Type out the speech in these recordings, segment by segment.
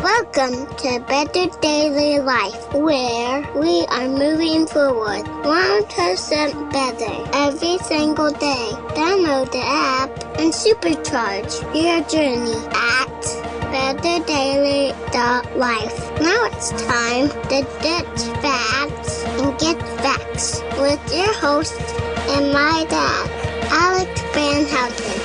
Welcome to Better Daily Life, where we are moving forward 1% better every single day. Download the app and supercharge your journey at betterdaily.life. Now it's time to ditch facts and get facts with your host and my dad, Alex Van Houten.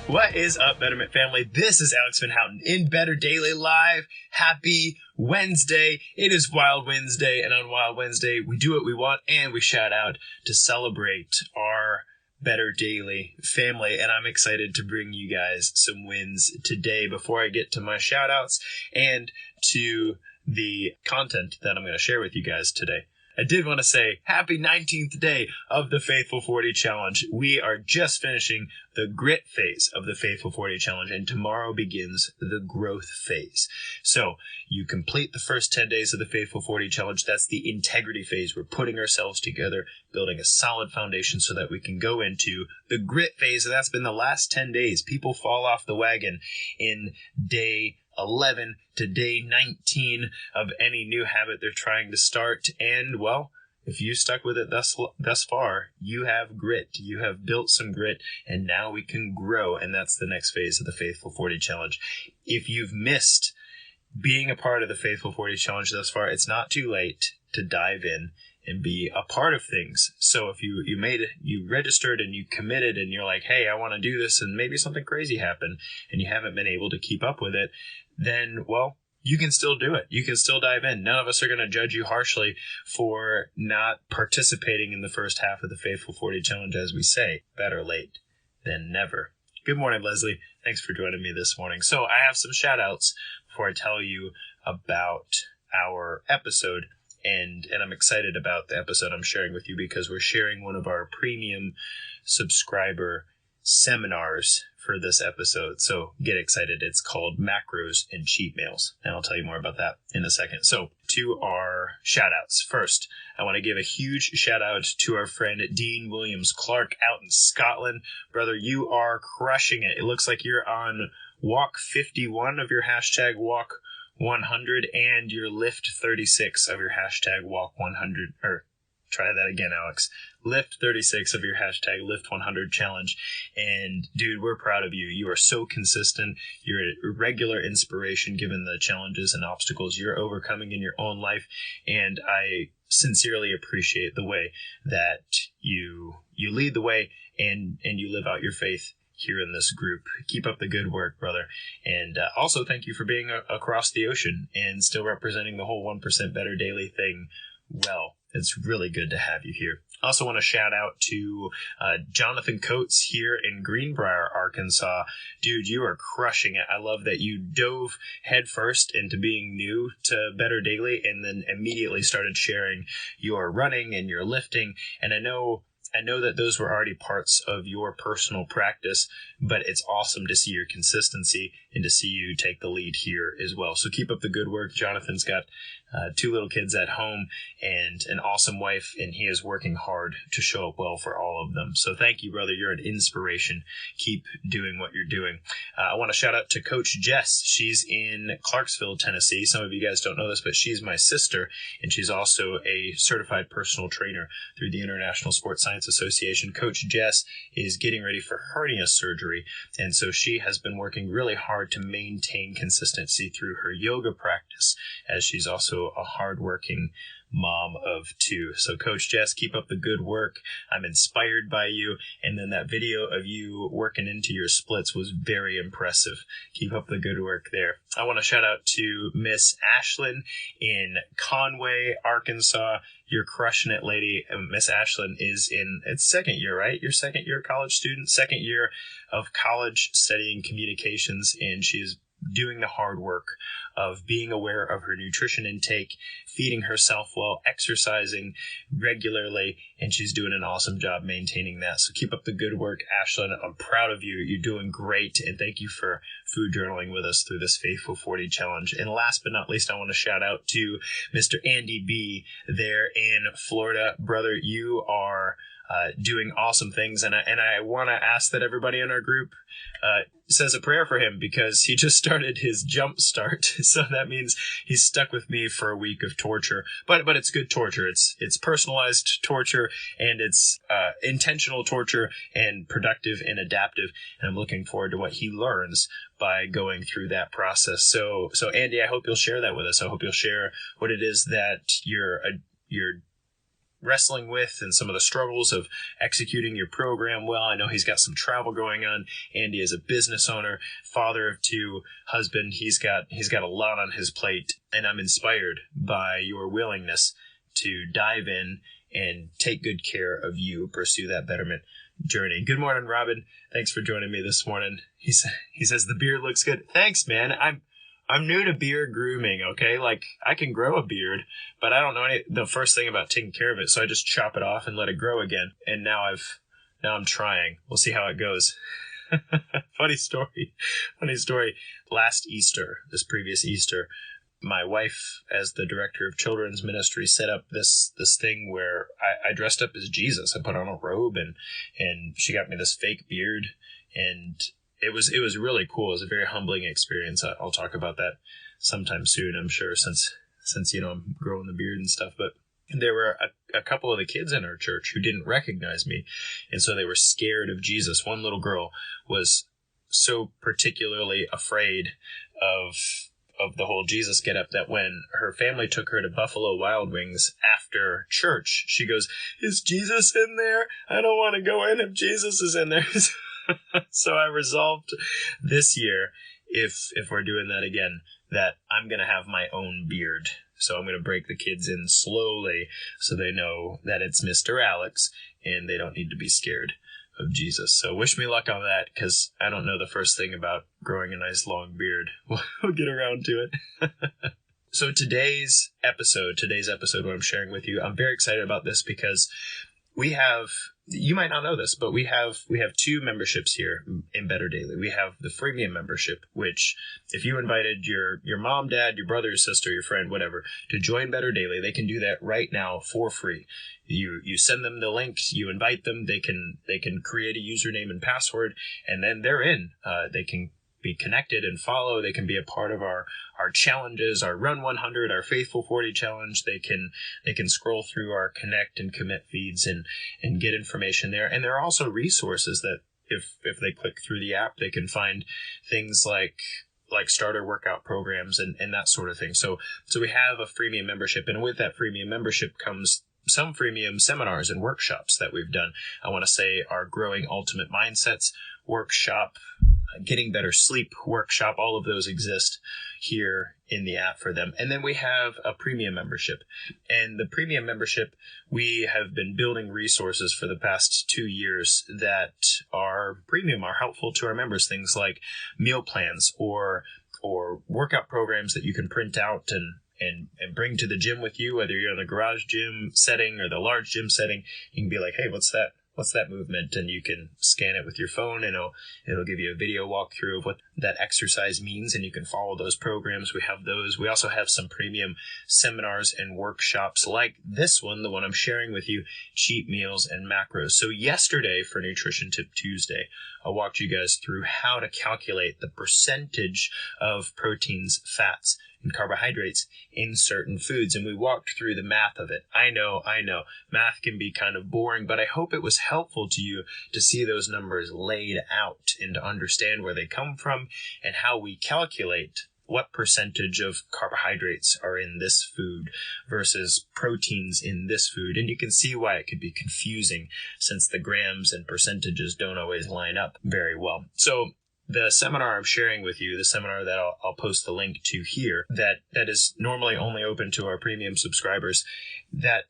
What is up, Betterment family? This is Alex Van Houten in Better Daily Live. Happy Wednesday. It is Wild Wednesday, and on Wild Wednesday, we do what we want, and we shout out to celebrate our Better Daily family, and I'm excited to bring you guys some wins today before I get to my shout outs and to the content that I'm going to share with you guys today. I did want to say happy 19th day of the Faithful 40 Challenge. We are just finishing the grit phase of the Faithful 40 Challenge, and tomorrow begins the growth phase. So you complete the first 10 days of the Faithful 40 Challenge. That's the integrity phase. We're putting ourselves together, building a solid foundation so that we can go into the grit phase, and that's been the last 10 days. People fall off the wagon in day 11 to day 19 of any new habit they're trying to start. And, well, if you stuck with it thus far, you have grit. You have built some grit, and now we can grow. And that's the next phase of the Faithful 40 Challenge. If you've missed being a part of the Faithful 40 Challenge thus far, it's not too late to dive in and be a part of things. So if you made it, you registered and you committed and you're like, hey, I want to do this, and maybe something crazy happened and you haven't been able to keep up with it, then, well, you can still do it. You can still dive in. None of us are going to judge you harshly for not participating in the first half of the Faithful 40 Challenge, as we say, better late than never. Good morning, Leslie. Thanks for joining me this morning. So I have some shout outs before I tell you about our episode. And I'm excited about the episode I'm sharing with you because we're sharing one of our premium subscriber seminars for this episode. So get excited. It's called Macros and Cheat Meals. And I'll tell you more about that in a second. So to our shout outs. First, I want to give a huge shout out to our friend Dean Williams Clark out in Scotland. Brother, you are crushing it. It looks like you're on walk 51 of your hashtag walk 100 and your lift 36 of your hashtag walk 100, or try that again, Alex. Lift 36 of your hashtag lift 100 challenge. And dude, we're proud of you. You are so consistent. You're a regular inspiration given the challenges and obstacles you're overcoming in your own life. And I sincerely appreciate the way that you lead the way and you live out your faith here in this group. Keep up the good work, brother. And also thank you for being across the ocean and still representing the whole 1% Better Daily thing well. It's really good to have you here. I also want to shout out to Jonathan Coates here in Greenbrier, Arkansas. Dude, you are crushing it. I love that you dove headfirst into being new to Better Daily and then immediately started sharing your running and your lifting. And I know that those were already parts of your personal practice, but it's awesome to see your consistency and to see you take the lead here as well. So keep up the good work. Jonathan's got 2 little kids at home and an awesome wife, and he is working hard to show up well for all of them. So thank you, brother. You're an inspiration. Keep doing what you're doing. I want to shout out to Coach Jess. She's in Clarksville, Tennessee. Some of you guys don't know this, but she's my sister, and she's also a certified personal trainer through the International Sports Science Association. Coach Jess is getting ready for hernia surgery, and so she has been working really hard to maintain consistency through her yoga practice, as she's also a hardworking mom of 2. So Coach Jess, keep up the good work. I'm inspired by you. And then that video of you working into your splits was very impressive. Keep up the good work there. I want to shout out to Miss Ashlyn in Conway, Arkansas. You're crushing it, lady. Miss Ashlyn is in its second year, right? Your second year college student, second year of college studying communications, and she's doing the hard work of being aware of her nutrition intake, feeding herself well, exercising regularly, and she's doing an awesome job maintaining that. So keep up the good work, Ashlyn. I'm proud of you. You're doing great, and thank you for food journaling with us through this Faithful 40 challenge. And last but not least, I want to shout out to Mr. Andy B. there in Florida. Brother, you are doing awesome things, and I want to ask that everybody in our group says a prayer for him, because he just started his jump start. So that means he's stuck with me for a week of torture, but it's good torture. It's personalized torture, and it's intentional torture, and productive and adaptive. And I'm looking forward to what he learns by going through that process. So Andy, I hope you'll share that with us. I hope you'll share what it is that you're wrestling with and some of the struggles of executing your program well. I know he's got some travel going on. Andy is a business owner, father of 2, husband. He's got a lot on his plate, and I'm inspired by your willingness to dive in and take good care of you, pursue that betterment journey. Good morning, Robin. Thanks for joining me this morning. He says the beard looks good. Thanks, man. I'm new to beard grooming, okay? Like, I can grow a beard, but I don't know the first thing about taking care of it, so I just chop it off and let it grow again. And now I'm trying. We'll see how it goes. Funny story. Last Easter, this previous Easter, my wife, as the director of children's ministry, set up this thing where I dressed up as Jesus. I put on a robe, and she got me this fake beard, and it was really cool. It was a very humbling experience. I'll talk about that sometime soon, I'm sure, since I'm growing the beard and stuff. But there were a couple of the kids in our church who didn't recognize me, and so they were scared of Jesus. One little girl was so particularly afraid of the whole Jesus getup that when her family took her to Buffalo Wild Wings after church, she goes, "Is Jesus in there? I don't want to go in if Jesus is in there." So I resolved this year, if we're doing that again, that I'm going to have my own beard. So I'm going to break the kids in slowly so they know that it's Mr. Alex and they don't need to be scared of Jesus. So wish me luck on that, because I don't know the first thing about growing a nice long beard. We'll get around to it. So today's episode, what I'm sharing with you, I'm very excited about this because we have, you might not know this, but we have 2 memberships here in Better Daily. We have the freemium membership, which if you invited your mom, dad, your brother, your sister, your friend, whatever, to join Better Daily, they can do that right now for free. You send them the link, you invite them, they can create a username and password, and then they're in. They can be connected and follow. They can be a part of our challenges, our Run 100, our Faithful 40 challenge. They can scroll through our connect and commit feeds and get information there. And there are also resources that if they click through the app, they can find things like starter workout programs and that sort of thing. So we have a freemium membership, and with that freemium membership comes some freemium seminars and workshops that we've done. I want to say our Growing Ultimate Mindsets workshop, Getting Better Sleep workshop, all of those exist here in the app for them. And then we have a premium membership. And the premium membership, we have been building resources for the past 2 years that are premium, are helpful to our members. Things like meal plans or workout programs that you can print out and bring to the gym with you, whether you're in the garage gym setting or the large gym setting. You can be like, hey, what's that movement? And you can scan it with your phone, and it'll give you a video walkthrough of what that exercise means, and you can follow those programs. We have those. We also have some premium seminars and workshops like this one, the one I'm sharing with you, Cheat Meals and Macros. So yesterday for Nutrition Tip Tuesday, I walked you guys through how to calculate the percentage of proteins, fats, and carbohydrates in certain foods. And we walked through the math of it. I know. Math can be kind of boring, but I hope it was helpful to you to see those numbers laid out and to understand where they come from and how we calculate what percentage of carbohydrates are in this food versus proteins in this food. And you can see why it could be confusing, since the grams and percentages don't always line up very well. So the seminar I'm sharing with you, the seminar that I'll post the link to here, that is normally only open to our premium subscribers, that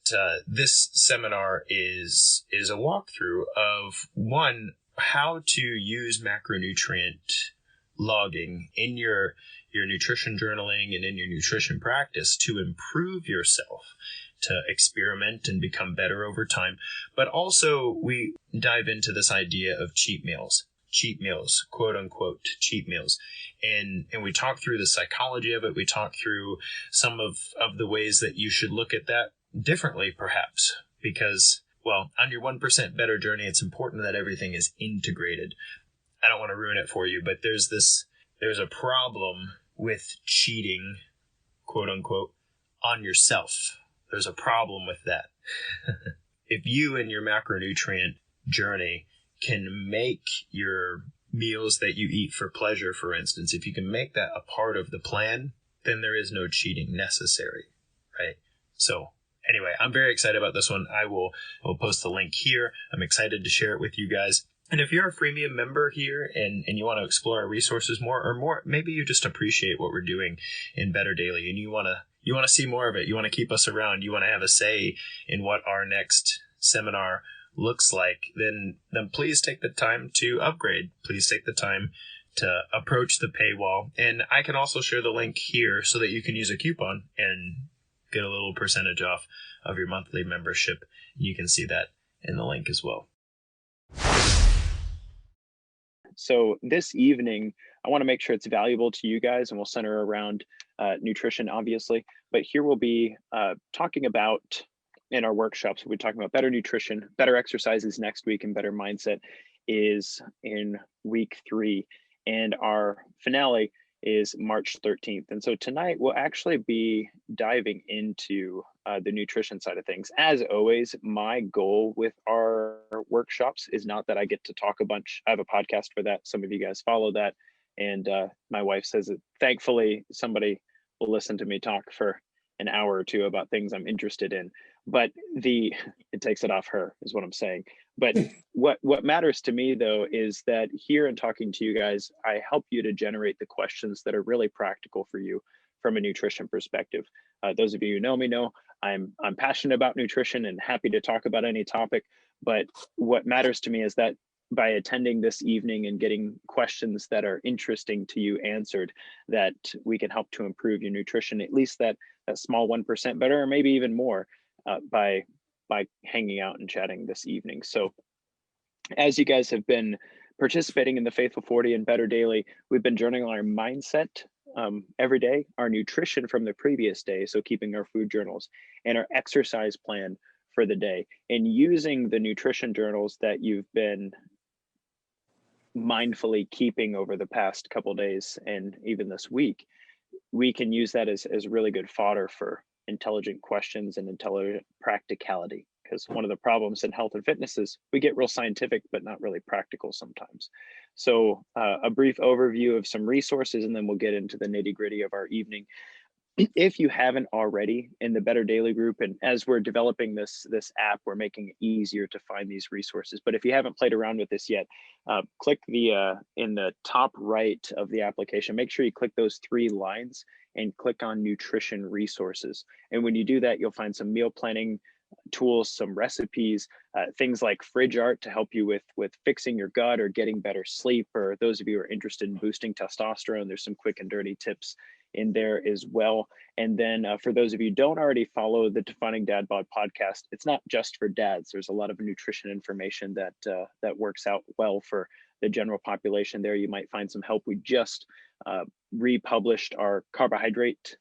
this seminar is a walkthrough of, one, how to use macronutrient logging in your nutrition journaling and in your nutrition practice to improve yourself, to experiment and become better over time. But also we dive into this idea of cheat meals, quote unquote cheat meals. And we talk through the psychology of it. We talk through some of the ways that you should look at that differently, perhaps, because, well, on your 1% better journey, it's important that everything is integrated. I don't want to ruin it for you, but there's a problem with cheating, quote unquote, on yourself. There's a problem with that. If you in your macronutrient journey can make your meals that you eat for pleasure, for instance, if you can make that a part of the plan, then there is no cheating necessary, right? So anyway, I'm very excited about this one. I will post the link here. I'm excited to share it with you guys. And if you're a freemium member here and you want to explore our resources more, maybe you just appreciate what we're doing in Better Daily and you want to see more of it. You want to keep us around. You want to have a say in what our next seminar looks like, then please take the time to upgrade. Please take the time to approach the paywall. And I can also share the link here so that you can use a coupon and get a little percentage off of your monthly membership. You can see that in the link as well. So this evening, I want to make sure it's valuable to you guys, and we'll center around nutrition, obviously. But here we'll be talking about, in our workshops, we'll be talking about better nutrition, better exercises next week, and better mindset is in week 3. And our finale is March 13th. And so tonight we'll actually be diving into the nutrition side of things. As always, my goal with our workshops is not that I get to talk a bunch. I have a podcast for that. Some of you guys follow that. And my wife says that thankfully somebody will listen to me talk for an hour or two about things I'm interested in. But it takes it off her, is what I'm saying. But what matters to me, though, is that here in talking to you guys, I help you to generate the questions that are really practical for you from a nutrition perspective. Those of you who know me know I'm passionate about nutrition and happy to talk about any topic. But what matters to me is that by attending this evening and getting questions that are interesting to you answered, that we can help to improve your nutrition, at least that small 1% better, or maybe even more, by hanging out and chatting this evening. So as you guys have been participating in the Faithful 40 and Better Daily, we've been journaling our mindset every day, our nutrition from the previous day, so keeping our food journals, and our exercise plan for the day. And using the nutrition journals that you've been mindfully keeping over the past couple of days and even this week, we can use that as really good fodder for intelligent questions and intelligent practicality. Because one of the problems in health and fitness is we get real scientific, but not really practical sometimes. So a brief overview of some resources, and then we'll get into the nitty-gritty of our evening. If you haven't already, in the Better Daily group, and as we're developing this app, we're making it easier to find these resources. But if you haven't played around with this yet, click in the top right of the application, make sure you click those 3 lines and click on nutrition resources. And when you do that, you'll find some meal planning tools, some recipes, things like fridge art to help you with fixing your gut or getting better sleep, or those of you who are interested in boosting testosterone, there's some quick and dirty tips in there as well. And then for those of you who don't already follow the Defining Dad Bod podcast, it's not just for dads. There's a lot of nutrition information that works out well for the general population there. You might find some help. We just republished our carbohydrate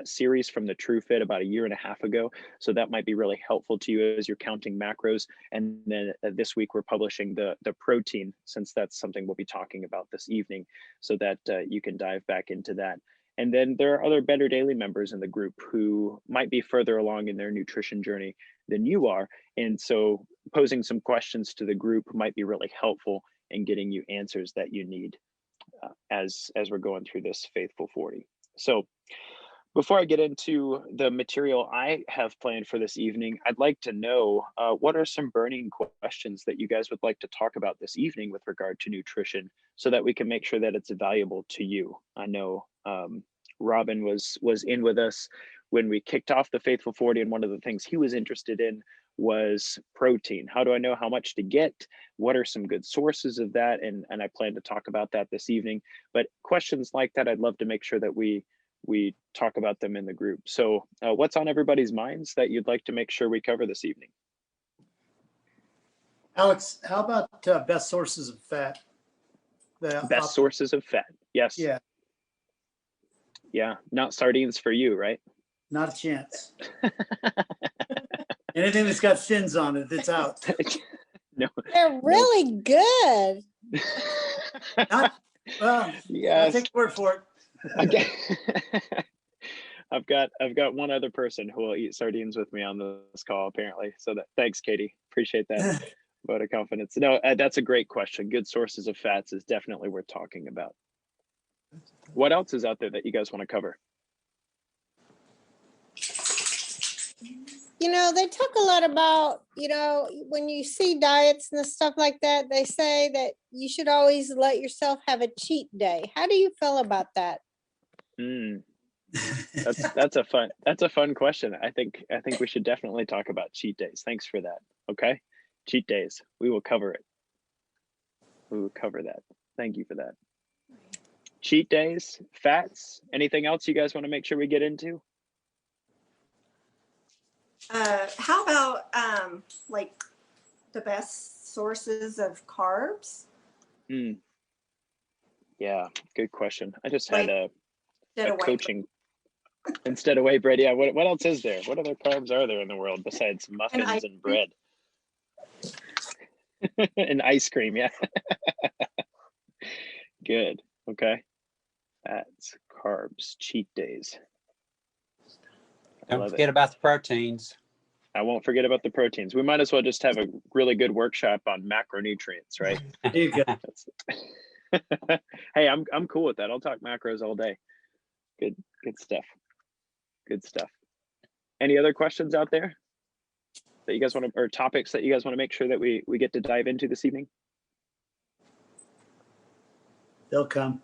series from the True Fit about 1.5 years ago. So that might be really helpful to you as you're counting macros. And then this week we're publishing the protein, since that's something we'll be talking about this evening, so that you can dive back into that. And then there are other Better Daily members in the group who might be further along in their nutrition journey than you are. And so posing some questions to the group might be really helpful in getting you answers that you need as we're going through this Faithful 40. So before I get into the material I have planned for this evening, I'd like to know what are some burning questions that you guys would like to talk about this evening with regard to nutrition, so that we can make sure that it's valuable to you. I know Robin was in with us when we kicked off the Faithful 40, and one of the things he was interested in was protein. How do I know how much to get? What are some good sources of that? And I plan to talk about that this evening. But questions like that, I'd love to make sure that we talk about them in the group. So what's on everybody's minds that you'd like to make sure we cover this evening? Alex, how about best sources of fat? Best sources of fat. Yes. Yeah. Yeah. Not sardines for you, right? Not a chance. Anything that's got fins on it, it's out. No. They're really good. Well, yes. I'll take the word for it. Okay. I've got one other person who will eat sardines with me on this call, apparently. So thanks, Katie. Appreciate that vote of confidence. No, that's a great question. Good sources of fats is definitely worth talking about. What else is out there that you guys want to cover? They talk a lot about, when you see diets and stuff like that, they say that you should always let yourself have a cheat day. How do you feel about that? That's a fun question. I think we should definitely talk about cheat days. Thanks for that. Okay. Cheat days. We will cover it. We will cover that. Thank you for that. Cheat days, fats, anything else you guys want to make sure we get into? How about like the best sources of carbs? Yeah, good question. I just had a coaching instead of whey bread. Yeah, what else is there? What other carbs are there in the world besides muffins and bread? And ice cream, yeah. Good. Okay. That's carbs, cheat days. Don't forget about the proteins. I won't forget about the proteins. We might as well just have a really good workshop on macronutrients, right? There you go. Hey, I'm cool with that. I'll talk macros all day. Good stuff. Good stuff. Any other questions out there that you guys want to, or topics that you guys want to make sure that we get to dive into this evening? They'll come.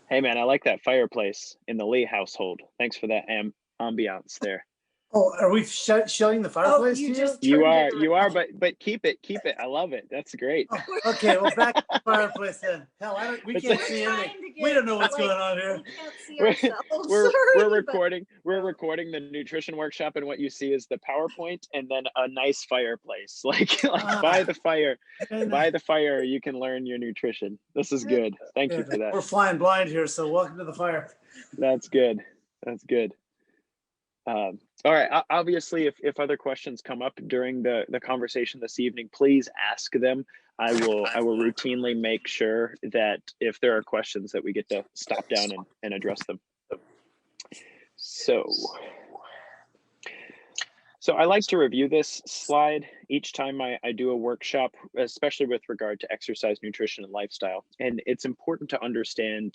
Hey man, I like that fireplace in the Lee household. Thanks for that ambiance there. Oh, are we showing the fireplace? You are, but keep it. I love it. That's great. Oh, okay, well, back to the fireplace then. Hell, we can't see anything. We don't know what's going on here. We're recording the nutrition workshop, and what you see is the PowerPoint and then a nice fireplace. Like by the fire, you can learn your nutrition. This is good. Thank you for that. We're flying blind here, so welcome to the fire. That's good. That's good. All right. Obviously, if other questions come up during the conversation this evening, please ask them. I will routinely make sure that if there are questions that we get to stop down and address them. So I like to review this slide each time I do a workshop, especially with regard to exercise, nutrition, and lifestyle. And it's important to understand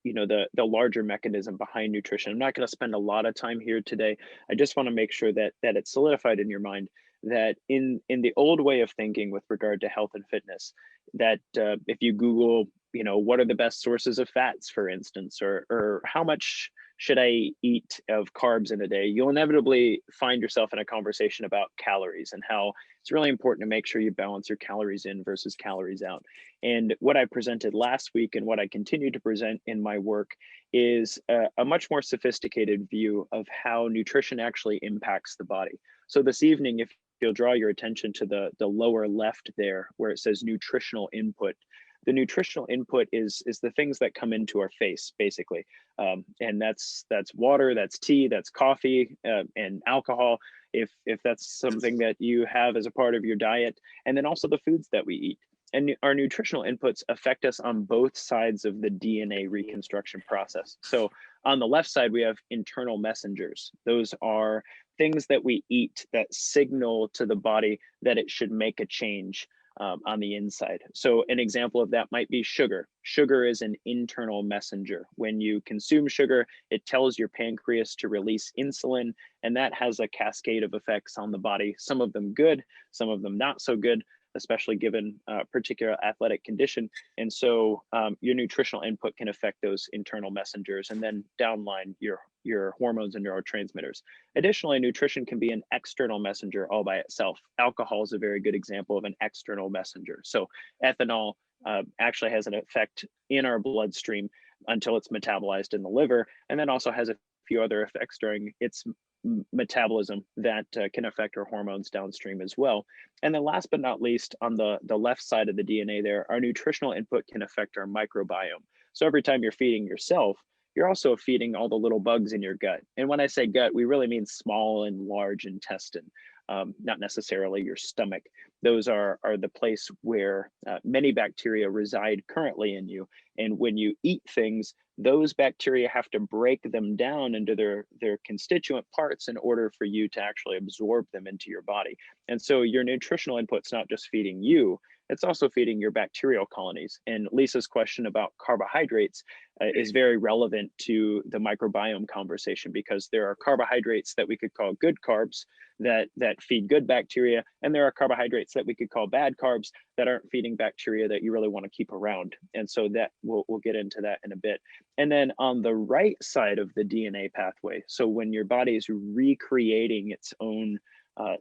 the larger mechanism behind nutrition. I'm not going to spend a lot of time here today. I just want to make sure that it's solidified in your mind that in the old way of thinking with regard to health and fitness, that if you Google, what are the best sources of fats, for instance, or how much should I eat of carbs in a day, you'll inevitably find yourself in a conversation about calories and how it's really important to make sure you balance your calories in versus calories out. And what I presented last week and what I continue to present in my work is a much more sophisticated view of how nutrition actually impacts the body. So this evening, if you'll draw your attention to the lower left there, where it says nutritional input, the nutritional input is the things that come into our face, basically. And that's water, that's tea, that's coffee, and alcohol, if that's something that you have as a part of your diet, and then also the foods that we eat. And our nutritional inputs affect us on both sides of the DNA reconstruction process. So on the left side, we have internal messengers. Those are things that we eat that signal to the body that it should make a change on the inside. So an example of that might be sugar. Sugar is an internal messenger. When you consume sugar, it tells your pancreas to release insulin, and that has a cascade of effects on the body, some of them good, some of them not so good. especially given a particular athletic condition. And so your nutritional input can affect those internal messengers and then downline your hormones and neurotransmitters. Additionally, nutrition can be an external messenger all by itself. Alcohol is a very good example of an external messenger. So ethanol actually has an effect in our bloodstream until it's metabolized in the liver, and then also has a few other effects during its metabolism that can affect our hormones downstream as well. And then last but not least, on the left side of the DNA there, our nutritional input can affect our microbiome. So every time you're feeding yourself, you're also feeding all the little bugs in your gut. And when I say gut, we really mean small and large intestine, not necessarily your stomach. Those are the place where many bacteria reside currently in you. And when you eat things, those bacteria have to break them down into their constituent parts in order for you to actually absorb them into your body. And so your nutritional input's not just feeding you, it's also feeding your bacterial colonies. And Lisa's question about carbohydrates is very relevant to the microbiome conversation, because there are carbohydrates that we could call good carbs that feed good bacteria, and there are carbohydrates that we could call bad carbs that aren't feeding bacteria that you really want to keep around. And so that we'll get into that in a bit. And then on the right side of the DNA pathway, so when your body is recreating its own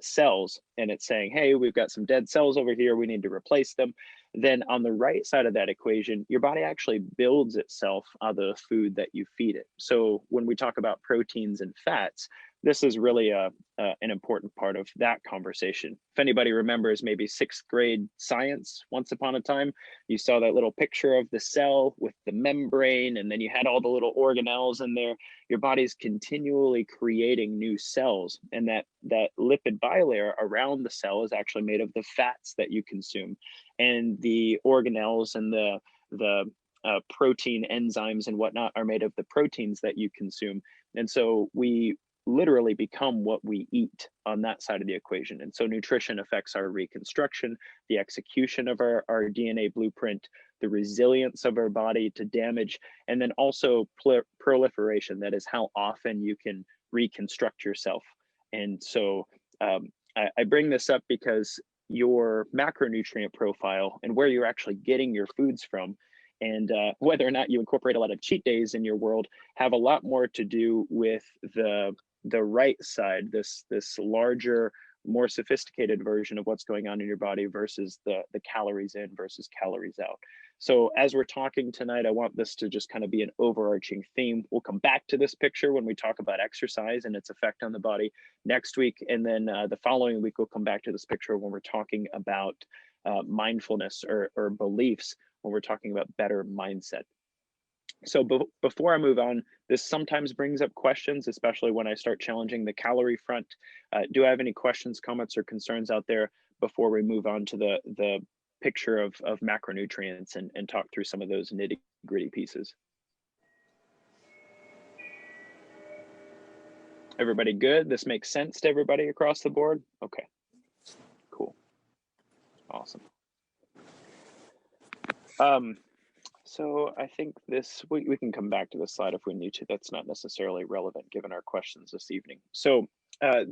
cells and it's saying, hey, we've got some dead cells over here, we need to replace them, then on the right side of that equation, your body actually builds itself out of the food that you feed it. So when we talk about proteins and fats, this is really an important part of that conversation. If anybody remembers maybe 6th grade science, once upon a time, you saw that little picture of the cell with the membrane, and then you had all the little organelles in there. Your body's continually creating new cells, and that lipid bilayer around the cell is actually made of the fats that you consume, and the organelles and the protein enzymes and whatnot are made of the proteins that you consume. And so we literally become what we eat on that side of the equation. And so nutrition affects our reconstruction, the execution of our DNA blueprint, the resilience of our body to damage, and then also proliferation. That is how often you can reconstruct yourself. And so I bring this up because your macronutrient profile and where you're actually getting your foods from, and whether or not you incorporate a lot of cheat days in your world, have a lot more to do with the right side, this larger, more sophisticated version of what's going on in your body versus the calories in versus calories out. So as we're talking tonight, I want this to just kind of be an overarching theme. We'll come back to this picture when we talk about exercise and its effect on the body next week. And then the following week, we'll come back to this picture when we're talking about mindfulness or beliefs, when we're talking about better mindset. So before I move on, this sometimes brings up questions, especially when I start challenging the calorie front. Do I have any questions, comments, or concerns out there before we move on to the picture of macronutrients and talk through some of those nitty-gritty pieces? Everybody good? This makes sense to everybody across the board? Okay, cool, awesome. So I think we can come back to this slide if we need to. That's not necessarily relevant given our questions this evening. So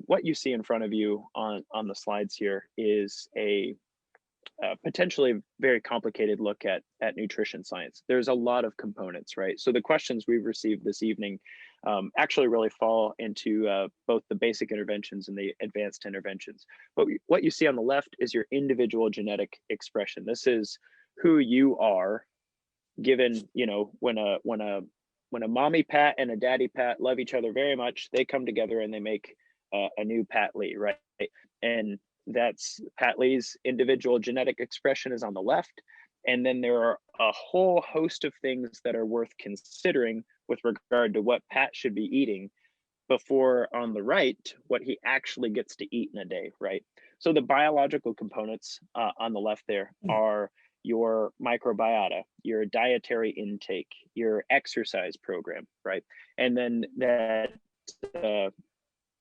what you see in front of you on the slides here is a potentially very complicated look at nutrition science. There's a lot of components, right? So the questions we've received this evening actually really fall into both the basic interventions and the advanced interventions. But what you see on the left is your individual genetic expression. This is who you are, given, you know, when a mommy Pat and a daddy Pat love each other very much, they come together and they make a new Pat Lee, right? And that's Pat Lee's individual genetic expression is on the left. And then there are a whole host of things that are worth considering with regard to what Pat should be eating before, on the right, what he actually gets to eat in a day, right? So the biological components on the left there are your microbiota, your dietary intake, your exercise program, right? And then that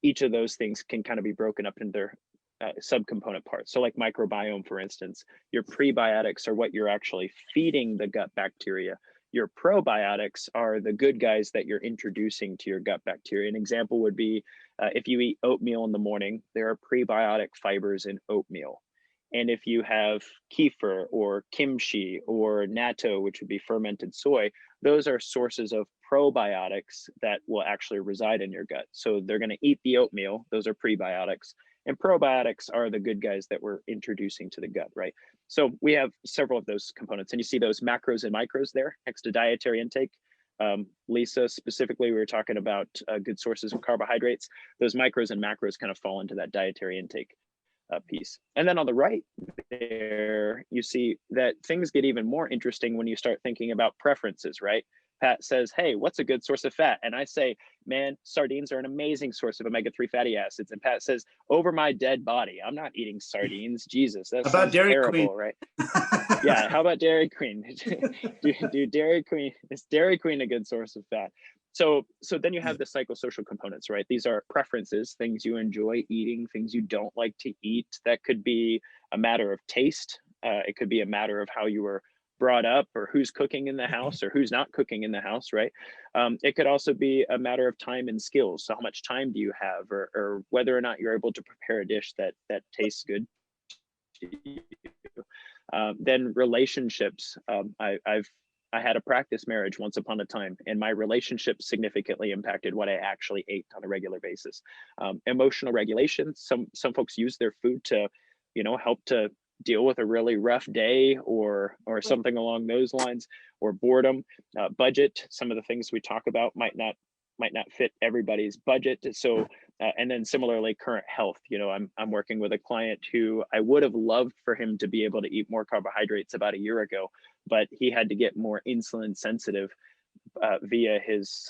each of those things can kind of be broken up into their subcomponent parts. So like microbiome, for instance, your prebiotics are what you're actually feeding the gut bacteria. Your probiotics are the good guys that you're introducing to your gut bacteria. An example would be if you eat oatmeal in the morning, there are prebiotic fibers in oatmeal. And if you have kefir or kimchi or natto, which would be fermented soy, those are sources of probiotics that will actually reside in your gut. So they're going to eat the oatmeal. Those are prebiotics. And probiotics are the good guys that we're introducing to the gut, right? So we have several of those components. And you see those macros and micros there next to dietary intake. Lisa, specifically, we were talking about good sources of carbohydrates. Those micros and macros kind of fall into that dietary intake piece. And then on the right there, you see that things get even more interesting when you start thinking about preferences, right? Pat says, hey, what's a good source of fat? And I say, man, sardines are an amazing source of omega-3 fatty acids. And Pat says, over my dead body, I'm not eating sardines. Jesus, that sounds terrible, right? Yeah, how about Dairy Queen? do Dairy Queen, is Dairy Queen a good source of fat? So then you have the psychosocial components, right? These are preferences, things you enjoy eating, things you don't like to eat. That could be a matter of taste. It could be a matter of how you were brought up, or who's cooking in the house or who's not cooking in the house, right? It could also be a matter of time and skills. So how much time do you have, or whether or not you're able to prepare a dish that tastes good to you. Then relationships. I had a practice marriage once upon a time, and my relationship significantly impacted what I actually ate on a regular basis. Emotional regulation. Some folks use their food to, help to deal with a really rough day or something along those lines, or boredom. Budget. Some of the things we talk about might not fit everybody's budget. So, and then similarly, current health. I'm working with a client who I would have loved for him to be able to eat more carbohydrates about a year ago, but he had to get more insulin sensitive via his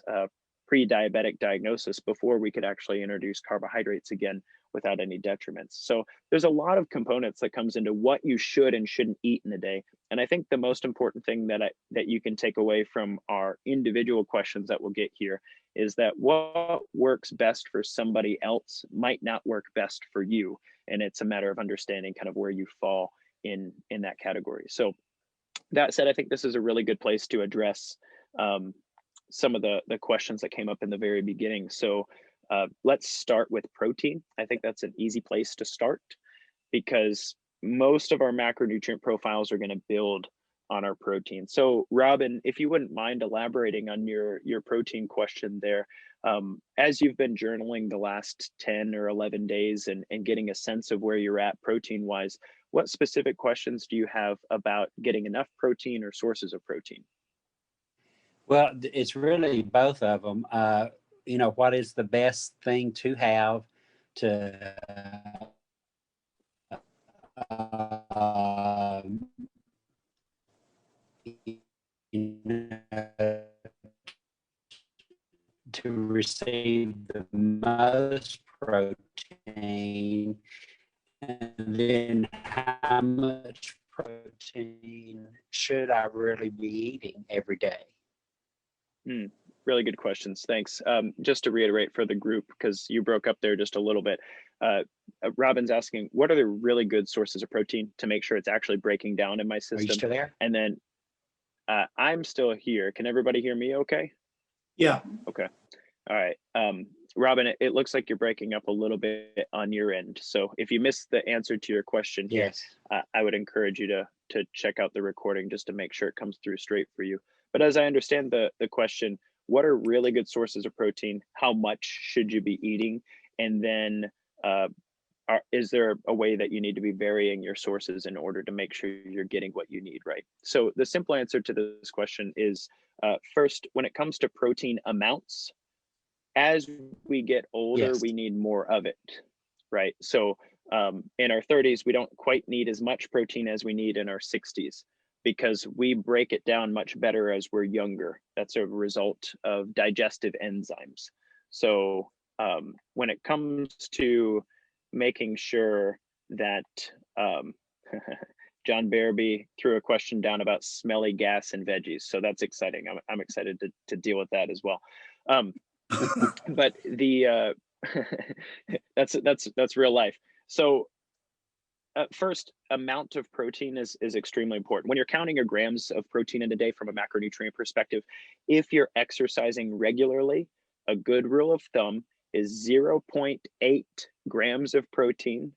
pre-diabetic diagnosis before we could actually introduce carbohydrates again without any detriments. So there's a lot of components that comes into what you should and shouldn't eat in a day. And I think the most important thing that you can take away from our individual questions that we'll get here is that what works best for somebody else might not work best for you. And it's a matter of understanding kind of where you fall in that category. So that said, I think this is a really good place to address some of the questions that came up in the very beginning. So let's start with protein. I think that's an easy place to start because most of our macronutrient profiles are going to build on our protein. So Robin, if you wouldn't mind elaborating on your protein question there, as you've been journaling the last 10 or 11 days and getting a sense of where you're at protein wise, what specific questions do you have about getting enough protein or sources of protein? Well, it's really both of them. What is the best thing to have to to receive the most protein, and then how much protein should I really be eating every day? Really good questions. Thanks. Just to reiterate for the group, because you broke up there just a little bit, Robin's asking, what are the really good sources of protein to make sure it's actually breaking down in my system? Are you still there? And then I'm still here. Can everybody hear me okay? Yeah. Okay. All right. Robin, it looks like you're breaking up a little bit on your end. So if you missed the answer to your question here, Yes. I would encourage you to check out the recording just to make sure it comes through straight for you. But as I understand the question, what are really good sources of protein? How much should you be eating? And then is there a way that you need to be varying your sources in order to make sure you're getting what you need, right? So the simple answer to this question is, first, when it comes to protein amounts, as we get older, Yes. we need more of it, right? So in our 30s, we don't quite need as much protein as we need in our 60s because we break it down much better as we're younger. That's a result of digestive enzymes. So when it comes to making sure that John Barabee threw a question down about smelly gas and veggies. So that's exciting. I'm excited to deal with that as well. But the that's real life. So first, amount of protein is extremely important. When you're counting your grams of protein in a day from a macronutrient perspective, if you're exercising regularly, a good rule of thumb is 0.8 grams of protein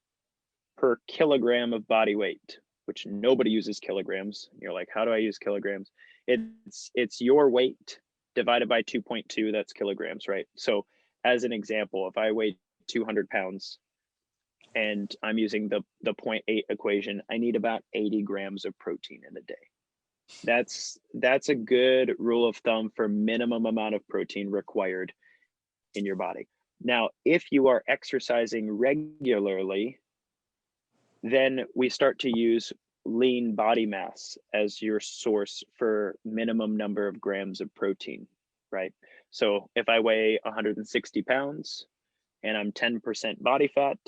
per kilogram of body weight, which nobody uses kilograms. You're like, how do I use kilograms? It's your weight divided by 2.2, that's kilograms, right? So as an example, if I weigh 200 pounds and I'm using the 0.8 equation, I need about 80 grams of protein in a day. That's a good rule of thumb for minimum amount of protein required in your body. Now, if you are exercising regularly, then we start to use lean body mass as your source for minimum number of grams of protein, right? So if I weigh 160 pounds and I'm 10% body fat,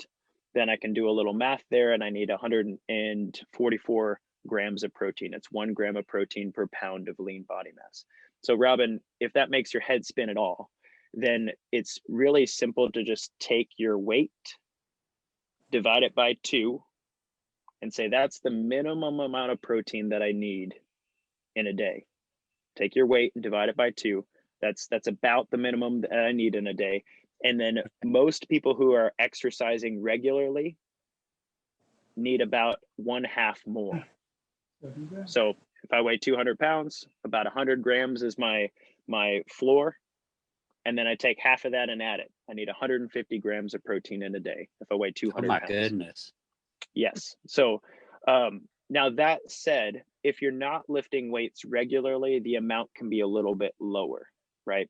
then I can do a little math there, and I need 144 grams of protein. It's 1 gram of protein per pound of lean body mass. So Robin, if that makes your head spin at all, then it's really simple to just take your weight, divide it by 2, and say that's the minimum amount of protein that I need in a day. Take your weight and divide it by 2. That's about the minimum that I need in a day. And then most people who are exercising regularly need about 1/2 more. So if I weigh 200 pounds, about 100 grams is my floor. And then I take half of that and add it. I need 150 grams of protein in a day if I weigh 200 Oh my pounds. goodness. Yes. So now that said, if you're not lifting weights regularly, the amount can be a little bit lower, right?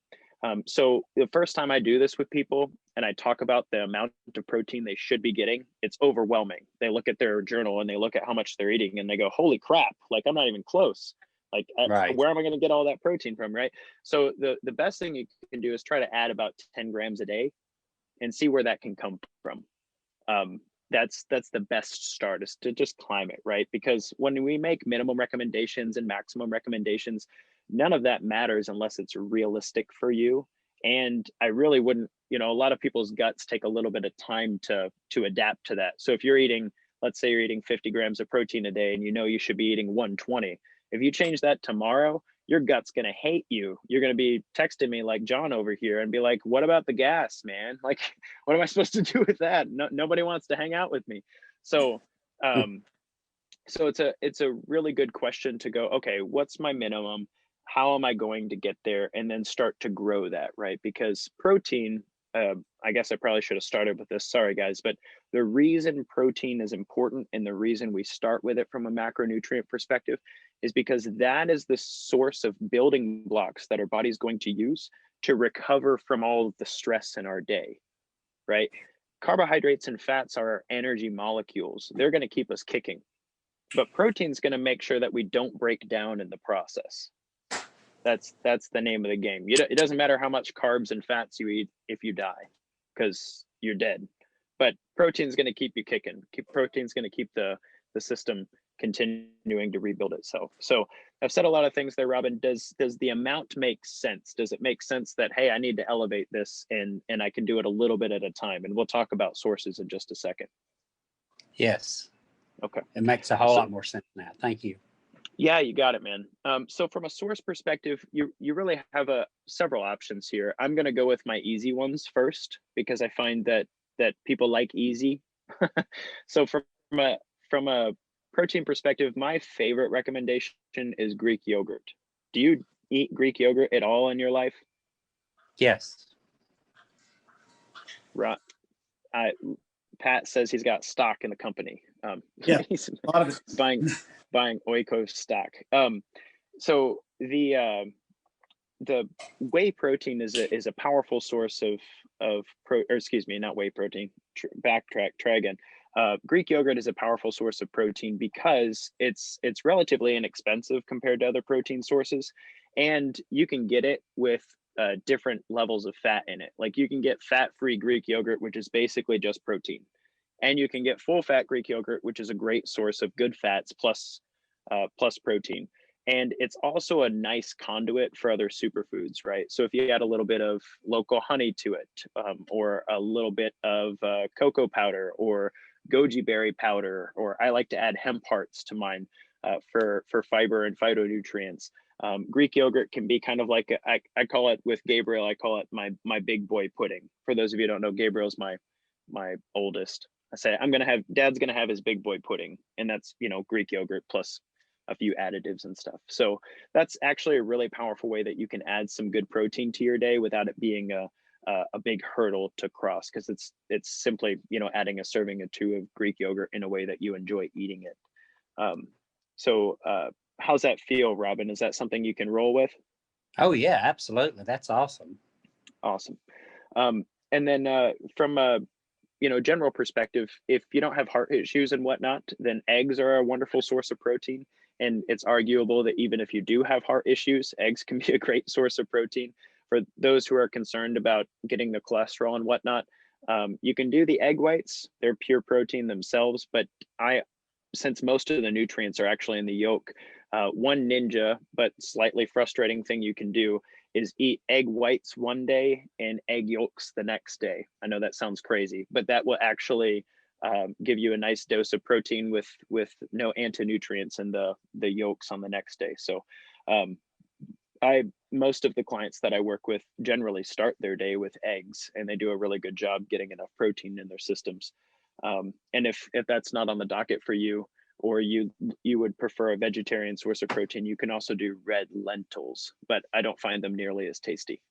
So the first time I do this with people and I talk about the amount of protein they should be getting, it's overwhelming. They look at their journal and they look at how much they're eating and they go, holy crap, like I'm not even close. Like Right. where am I going to get all that protein from, right? So the best thing you can do is try to add about 10 grams a day and see where that can come from. That's the best start, is to just climb it, right? Because when we make minimum recommendations and maximum recommendations, none of that matters unless it's realistic for you. And I really wouldn't, a lot of people's guts take a little bit of time to adapt to that. So if you're eating, let's say you're eating 50 grams of protein a day and you should be eating 120, if you change that tomorrow, your gut's going to hate you. You're going to be texting me like John over here and be like, what about the gas, man? Like, what am I supposed to do with that? Nobody wants to hang out with me. So, so it's a really good question to go, okay, what's my minimum? How am I going to get there? And then start to grow that, right? Because protein, I guess I probably should have started with this. Sorry, guys. But the reason protein is important and the reason we start with it from a macronutrient perspective is because that is the source of building blocks that our body's going to use to recover from all of the stress in our day, right? Carbohydrates and fats are our energy molecules. They're going to keep us kicking. But protein's going to make sure that we don't break down in the process. That's the name of the game. It doesn't matter how much carbs and fats you eat if you die, because you're dead. But protein's going to keep you kicking. Protein's going to keep the system continuing to rebuild itself. So I've said a lot of things there, Robin. Does the amount make sense? Does it make sense that, hey, I need to elevate this and I can do it a little bit at a time? And we'll talk about sources in just a second. Yes. Okay. It makes a whole lot more sense now. Thank you. Yeah, you got it, man. So from a source perspective, you really have several options here. I'm going to go with my easy ones first, because I find that people like easy. So from a protein perspective, my favorite recommendation is Greek yogurt. Do you eat Greek yogurt at all in your life? Yes. Right. Pat says he's got stock in the company. Yeah, he's a lot of it. buying Oikos stock. So the whey protein is a powerful source of not whey protein. Try again. Greek yogurt is a powerful source of protein because it's relatively inexpensive compared to other protein sources, and you can get it with different levels of fat in it. Like you can get fat-free Greek yogurt, which is basically just protein, and you can get full-fat Greek yogurt, which is a great source of good fats plus protein. And it's also a nice conduit for other superfoods, right? So if you add a little bit of local honey to it, or a little bit of cocoa powder or goji berry powder, or I like to add hemp hearts to mine for fiber and phytonutrients. Greek yogurt can be kind of like I call it, with Gabriel, I call it my big boy pudding. For those of you who don't know, Gabriel's my oldest. I say Dad's gonna have his big boy pudding, and that's, you know, Greek yogurt plus a few additives and stuff. So that's actually a really powerful way that you can add some good protein to your day without it being a big hurdle to cross, because it's simply, you know, adding a serving or two of Greek yogurt in a way that you enjoy eating it. How's that feel, Robin? Is that something you can roll with? Oh yeah, absolutely. That's awesome. Awesome. And then from a, you know, general perspective, if you don't have heart issues and whatnot, then eggs are a wonderful source of protein. And it's arguable that even if you do have heart issues, eggs can be a great source of protein. For those who are concerned about getting the cholesterol and whatnot, you can do the egg whites. They're pure protein themselves, but since most of the nutrients are actually in the yolk, one ninja but slightly frustrating thing you can do is eat egg whites one day and egg yolks the next day. I know that sounds crazy, but that will actually give you a nice dose of protein with no anti-nutrients in the yolks on the next day. So most of the clients that I work with generally start their day with eggs, and they do a really good job getting enough protein in their systems. And if that's not on the docket for you, or you would prefer a vegetarian source of protein, you can also do red lentils, but I don't find them nearly as tasty.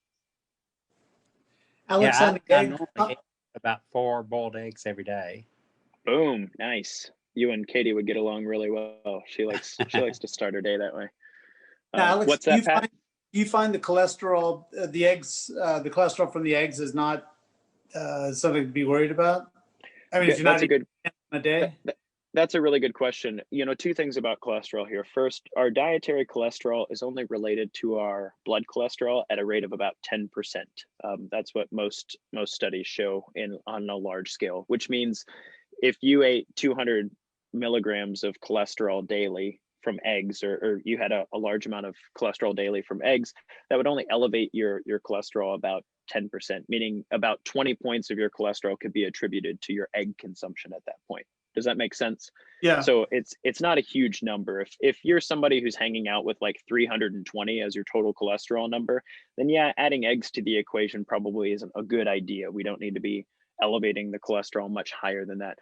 Alex, Yeah, on the I egg, normally eat about 4 boiled eggs every day. Boom, nice. You and Katie would get along really well. She likes to start her day that way. Alex, what's that, Pat? Do you find the cholesterol, the cholesterol from the eggs is not something to be worried about? I mean, if you're not eating a day. That's a really good question. You know, two things about cholesterol here. First, our dietary cholesterol is only related to our blood cholesterol at a rate of about 10%. That's what most studies show on a large scale, which means if you ate 200 milligrams of cholesterol daily from eggs, or you had a large amount of cholesterol daily from eggs, that would only elevate your cholesterol about 10%, meaning about 20 points of your cholesterol could be attributed to your egg consumption at that point. Does that make sense? Yeah. So it's not a huge number. If you're somebody who's hanging out with like 320 as your total cholesterol number, then yeah, adding eggs to the equation probably isn't a good idea. We don't need to be elevating the cholesterol much higher than that.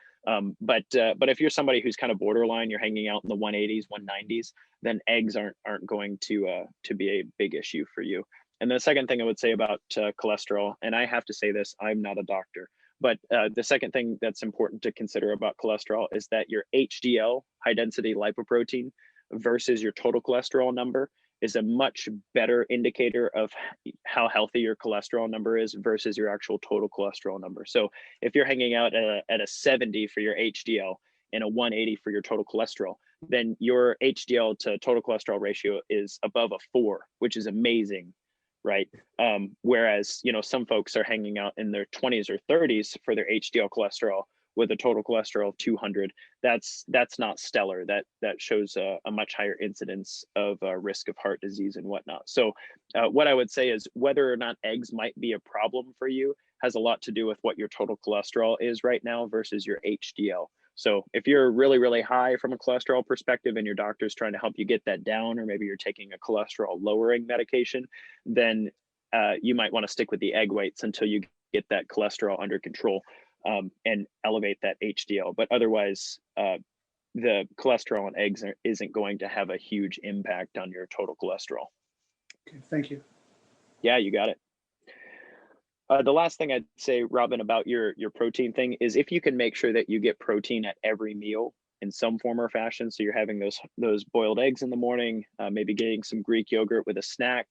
But if you're somebody who's kind of borderline, you're hanging out in the 180s, 190s, then eggs aren't going to be a big issue for you. And the second thing I would say about cholesterol, and I have to say this, I'm not a doctor, but the second thing that's important to consider about cholesterol is that your HDL, high density lipoprotein, versus your total cholesterol number is a much better indicator of how healthy your cholesterol number is versus your actual total cholesterol number. So if you're hanging out at a 70 for your HDL and a 180 for your total cholesterol, then your HDL to total cholesterol ratio is above a 4, which is amazing, right? Whereas, you know, some folks are hanging out in their 20s or 30s for their HDL cholesterol with a total cholesterol of 200. That's not stellar. That shows a much higher incidence of risk of heart disease and whatnot. So what I would say is whether or not eggs might be a problem for you has a lot to do with what your total cholesterol is right now versus your HDL. So if you're really, really high from a cholesterol perspective and your doctor's trying to help you get that down, or maybe you're taking a cholesterol lowering medication, then you might want to stick with the egg whites until you get that cholesterol under control and elevate that HDL. But otherwise, the cholesterol in eggs isn't going to have a huge impact on your total cholesterol. Okay, thank you. Yeah, you got it. The last thing I'd say, Robin, about your protein thing is if you can make sure that you get protein at every meal in some form or fashion. So you're having those boiled eggs in the morning, maybe getting some Greek yogurt with a snack,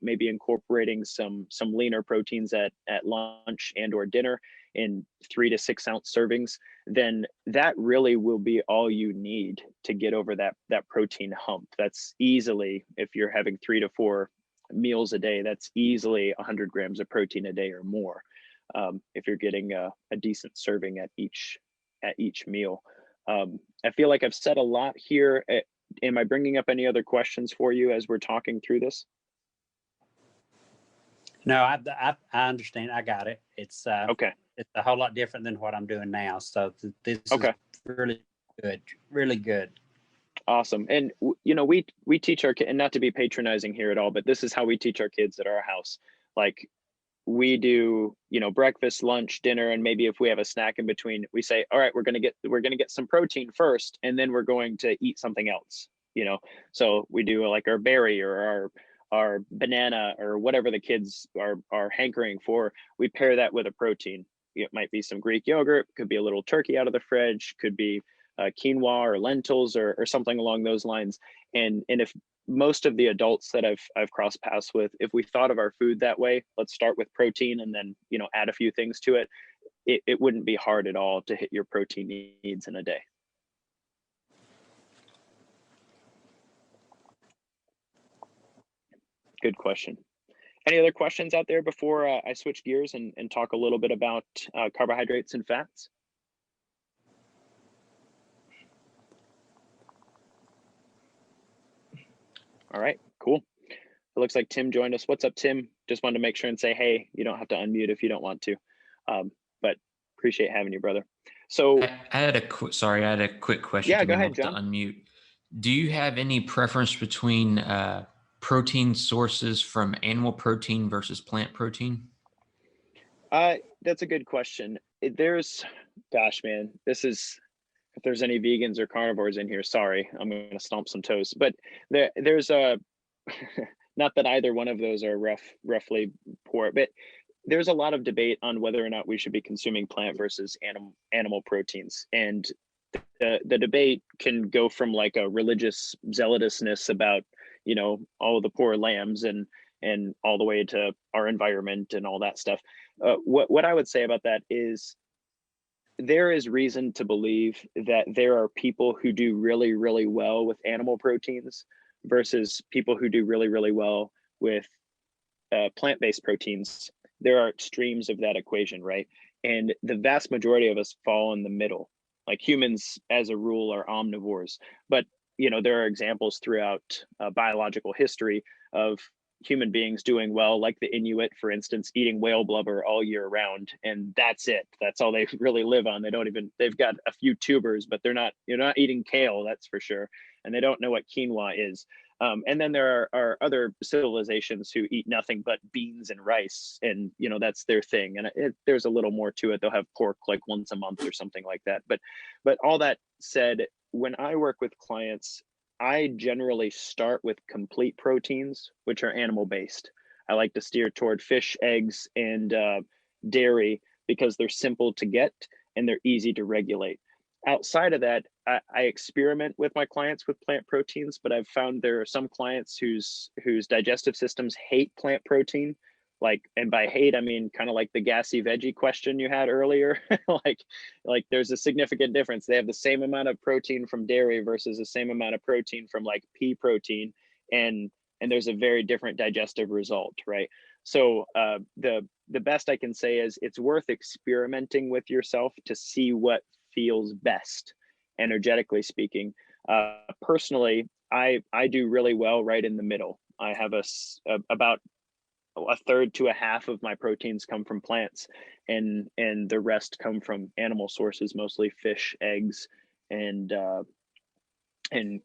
maybe incorporating some leaner proteins at lunch and or dinner in 3 to 6 ounce servings, then that really will be all you need to get over that protein hump. That's easily, if you're having 3 to 4 meals a day, that's easily 100 grams of protein a day or more, if you're getting a decent serving at each meal. I feel like I've said a lot here. Am I bringing up any other questions for you as we're talking through this? No, I understand. I got it. It's okay. It's a whole lot different than what I'm doing now. So this okay. is really good, really good. Awesome. And you know, we teach our kids, and not to be patronizing here at all, but this is how we teach our kids at our house. Like, we do, you know, breakfast, lunch, dinner, and maybe if we have a snack in between, we say, all right, we're going to get some protein first, and then we're going to eat something else, you know. So we do like our berry or our banana or whatever the kids are hankering for. We pair that with a protein. It might be some Greek yogurt, could be a little turkey out of the fridge, could be quinoa or lentils or something along those lines. And if most of the adults that I've crossed paths with, if we thought of our food that way, let's start with protein and then, you know, add a few things to it, it wouldn't be hard at all to hit your protein needs in a day. Good question. Any other questions out there before I switch gears and talk a little bit about carbohydrates and fats? All right, cool. It looks like Tim joined us. What's up, Tim? Just wanted to make sure and say, hey, you don't have to unmute if you don't want to, but appreciate having you, brother. So I had a quick question. Yeah, go ahead, John. To unmute. Do you have any preference between protein sources from animal protein versus plant protein? That's a good question. Gosh, man, if there's any vegans or carnivores in here, sorry, I'm going to stomp some toes. But there's a, not that either one of those are roughly poor, but there's a lot of debate on whether or not we should be consuming plant versus animal proteins. And the debate can go from like a religious zealousness about, you know, all of the poor lambs and all the way to our environment and all that stuff. What I would say about that is there is reason to believe that there are people who do really, really well with animal proteins versus people who do really, really well with plant-based proteins. There are extremes of that equation, right? And the vast majority of us fall in the middle. Like humans, as a rule, are omnivores. But, you know, there are examples throughout biological history of human beings doing well, like the Inuit, for instance, eating whale blubber all year round, and that's it. That's all they really live on. They've got a few tubers, but you're not eating kale, that's for sure. And they don't know what quinoa is. And then there are other civilizations who eat nothing but beans and rice, and you know that's their thing. And there's a little more to it. They'll have pork like once a month or something like that. But all that said, when I work with clients, I generally start with complete proteins, which are animal based. I like to steer toward fish, eggs, and dairy because they're simple to get and they're easy to regulate. Outside of that, I experiment with my clients with plant proteins, but I've found there are some clients whose digestive systems hate plant protein. Like, and by hate, I mean kind of like the gassy veggie question you had earlier. like there's a significant difference. They have the same amount of protein from dairy versus the same amount of protein from like pea protein, and there's a very different digestive result, right? So the best I can say is it's worth experimenting with yourself to see what feels best, energetically speaking. Personally, I do really well right in the middle. I have about a third to a half of my proteins come from plants, and the rest come from animal sources, mostly fish, eggs, and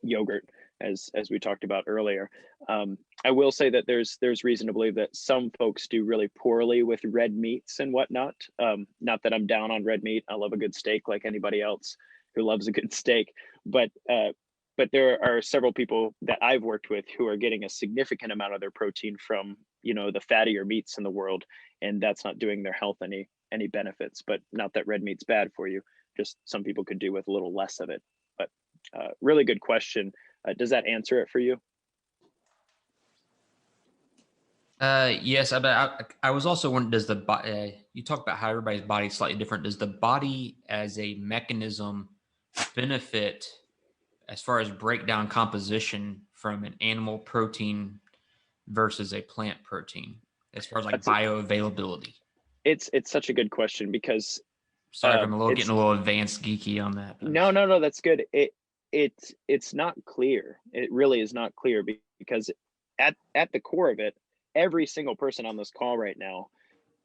yogurt, as we talked about earlier. I will say that there's reason to believe that some folks do really poorly with red meats and whatnot. Not that I'm down on red meat. I love a good steak like anybody else who loves a good steak, but there are several people that I've worked with who are getting a significant amount of their protein from, you know, the fattier meats in the world, and that's not doing their health any benefits. But not that red meat's bad for you, just some people could do with a little less of it. But really good question. Does that answer it for you? Yes, but I was also wondering, does the body, you talk about how everybody's body is slightly different. Does the body as a mechanism benefit as far as breakdown composition from an animal protein versus a plant protein, as far as like bioavailability? It's such a good question because sorry if I'm getting a little advanced geeky on that. No, that's good. It's not clear. It really is not clear because at the core of it, every single person on this call right now,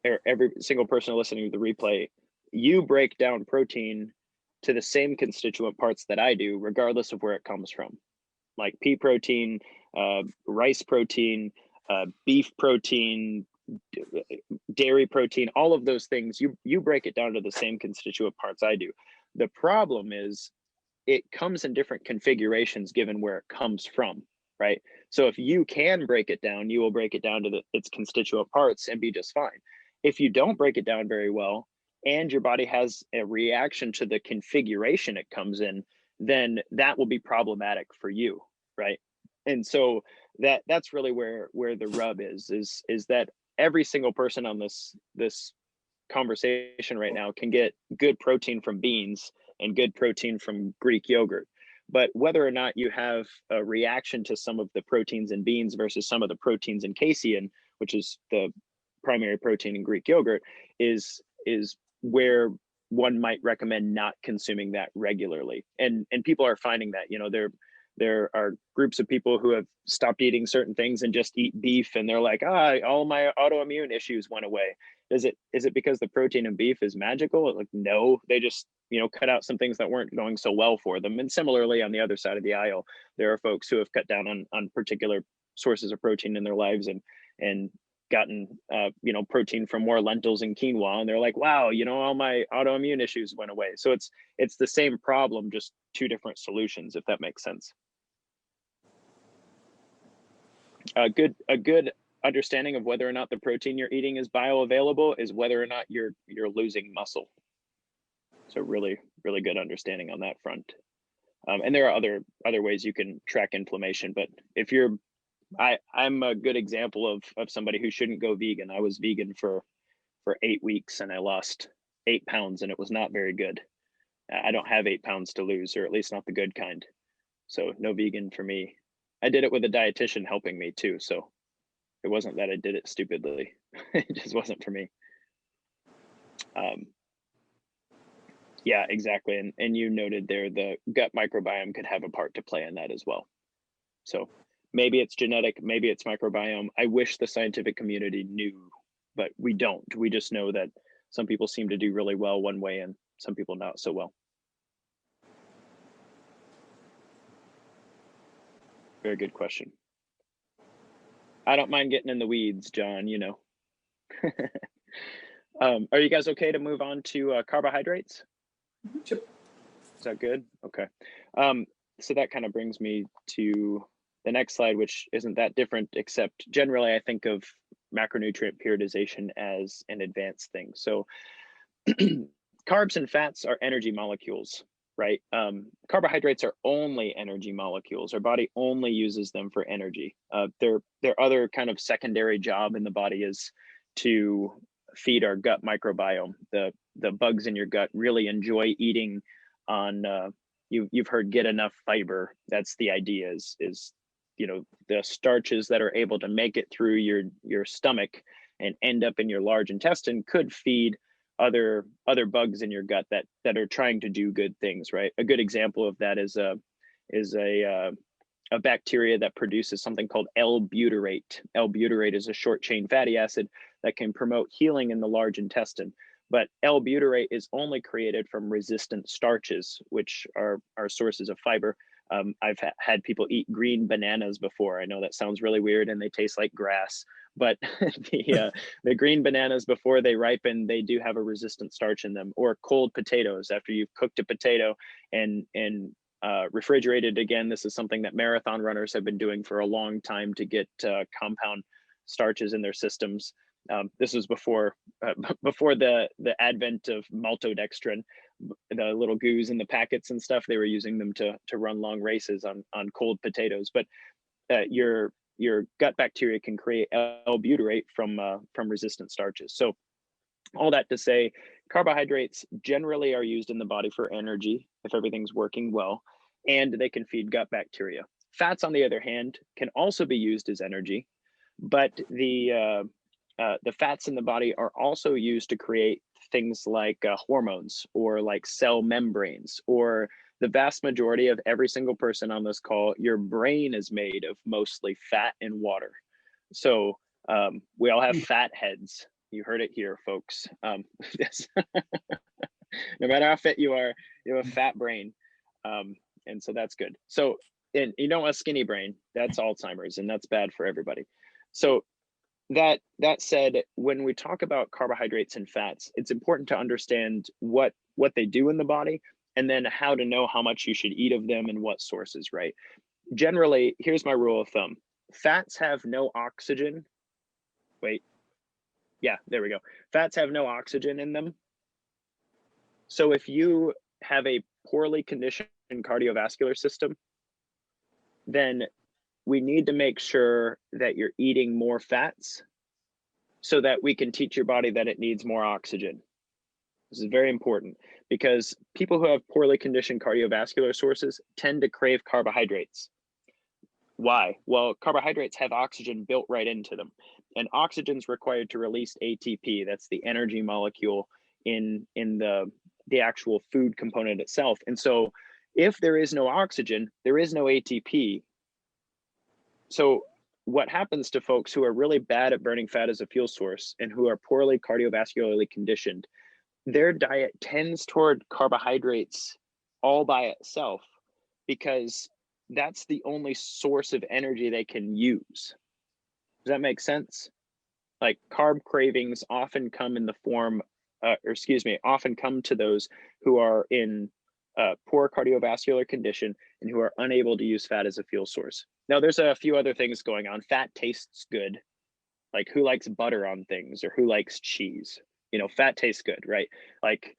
or every single person listening to the replay, you break down protein to the same constituent parts that I do, regardless of where it comes from. Like pea protein, rice protein, beef protein, dairy protein, all of those things, you break it down to the same constituent parts I do. The problem is it comes in different configurations given where it comes from, right? So if you can break it down, you will break it down to its constituent parts and be just fine. If you don't break it down very well and your body has a reaction to the configuration it comes in, then that will be problematic for you, right? And so that's really where the rub is that every single person on this conversation right now can get good protein from beans and good protein from Greek yogurt. But whether or not you have a reaction to some of the proteins in beans versus some of the proteins in casein, which is the primary protein in Greek yogurt, is where one might recommend not consuming that regularly. And people are finding that, you know, there are groups of people who have stopped eating certain things and just eat beef, and they're like, all my autoimmune issues went away. Is it because the protein in beef is magical? Like, no, they just, you know, cut out some things that weren't going so well for them. And similarly, on the other side of the aisle, there are folks who have cut down on particular sources of protein in their lives and gotten you know, protein from more lentils and quinoa, and they're like, wow, you know, all my autoimmune issues went away. So it's the same problem, just two different solutions, if that makes sense. A good understanding of whether or not the protein you're eating is bioavailable is whether or not you're losing muscle. So really good understanding on that front. And there are other ways you can track inflammation, but if you're I'm a good example of somebody who shouldn't go vegan. I was vegan for 8 weeks and I lost 8 pounds, and it was not very good. I don't have 8 pounds to lose, or at least not the good kind. So no vegan for me. I did it with a dietitian helping me too. So it wasn't that I did it stupidly. It just wasn't for me. Yeah, exactly. And you noted there, the gut microbiome could have a part to play in that as well. So maybe it's genetic, maybe it's microbiome. I wish the scientific community knew, but we don't. We just know that some people seem to do really well one way and some people not so well. Very good question. I don't mind getting in the weeds, John, you know. Are you guys okay to move on to carbohydrates? Sure. Is that good? Okay. So that kind of brings me to the next slide, which isn't that different, except generally I think of macronutrient periodization as an advanced thing. So carbs and fats are energy molecules, right? Carbohydrates are only energy molecules. Our body only uses them for energy. Their other kind of secondary job in the body is to feed our gut microbiome. The bugs in your gut really enjoy eating on, you've heard get enough fiber. That's the idea is, you know, the starches that are able to make it through your stomach and end up in your large intestine could feed other bugs in your gut that are trying to do good things, right? A good example of that is a bacteria that produces something called L-butyrate. L-butyrate is a short chain fatty acid that can promote healing in the large intestine. But L-butyrate is only created from resistant starches, which are sources of fiber. I've had people eat green bananas before. I know that sounds really weird and they taste like grass, but the green bananas, before they ripen, they do have a resistant starch in them. Or cold potatoes, after you've cooked a potato and refrigerated again. This is something that marathon runners have been doing for a long time to get compound starches in their systems. This was before the advent of maltodextrin, the little goos in the packets and stuff. They were using them to run long races on cold potatoes. But your gut bacteria can create L-butyrate from resistant starches. So all that to say, carbohydrates generally are used in the body for energy if everything's working well, and they can feed gut bacteria. Fats, on the other hand, can also be used as energy, but the fats in the body are also used to create things like hormones or like cell membranes, or the vast majority of every single person on this call, your brain is made of mostly fat and water. So we all have fat heads. You heard it here, folks. No matter how fit you are, you have a fat brain. And so that's good. So, and you don't want a skinny brain, that's Alzheimer's, and that's bad for everybody. So that said, when we talk about carbohydrates and fats, it's important to understand what they do in the body, and then how to know how much you should eat of them and what sources, right? Generally, here's my rule of thumb. Fats have no oxygen. Wait. Yeah, there we go. Fats have no oxygen in them. So if you have a poorly conditioned cardiovascular system, then we need to make sure that you're eating more fats so that we can teach your body that it needs more oxygen. This is very important because people who have poorly conditioned cardiovascular sources tend to crave carbohydrates. Why? Well, carbohydrates have oxygen built right into them, and oxygen is required to release ATP. That's the energy molecule in the actual food component itself. And so if there is no oxygen, there is no ATP. So what happens to folks who are really bad at burning fat as a fuel source and who are poorly cardiovascularly conditioned, their diet tends toward carbohydrates all by itself because that's the only source of energy they can use. Does that make sense? Like carb cravings often come in the form, often come to those who are in poor cardiovascular condition and who are unable to use fat as a fuel source. Now, there's a few other things going on. Fat tastes good. Like who likes butter on things or who likes cheese? You know, fat tastes good, right? Like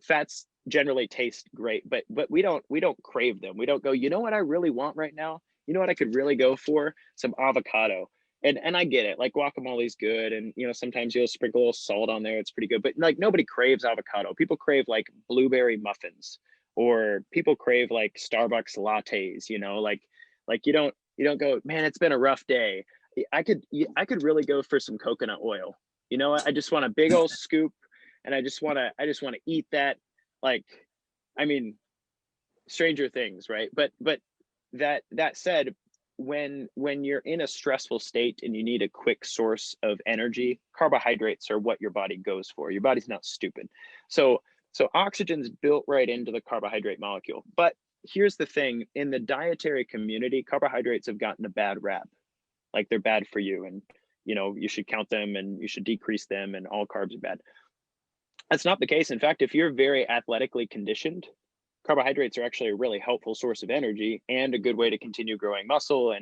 fats generally taste great, but we don't crave them. We don't go, you know what I really want right now? You know what I could really go for? Some avocado. And I get it, like guacamole is good, and you know, sometimes you'll sprinkle a little salt on there, it's pretty good, but like nobody craves avocado. People crave like blueberry muffins, or people crave like Starbucks lattes, you know, like you don't go, man, it's been a rough day. I could really go for some coconut oil. You know, I just want a big old scoop, and I just want to eat that. Like, I mean, stranger things, right? But that said, when you're in a stressful state and you need a quick source of energy, carbohydrates are what your body goes for. Your body's not stupid. So oxygen's built right into the carbohydrate molecule. But here's the thing, in the dietary community, carbohydrates have gotten a bad rap. Like they're bad for you, and you know, you should count them and you should decrease them, and all carbs are bad. That's not the case. In fact, if you're very athletically conditioned, carbohydrates are actually a really helpful source of energy and a good way to continue growing muscle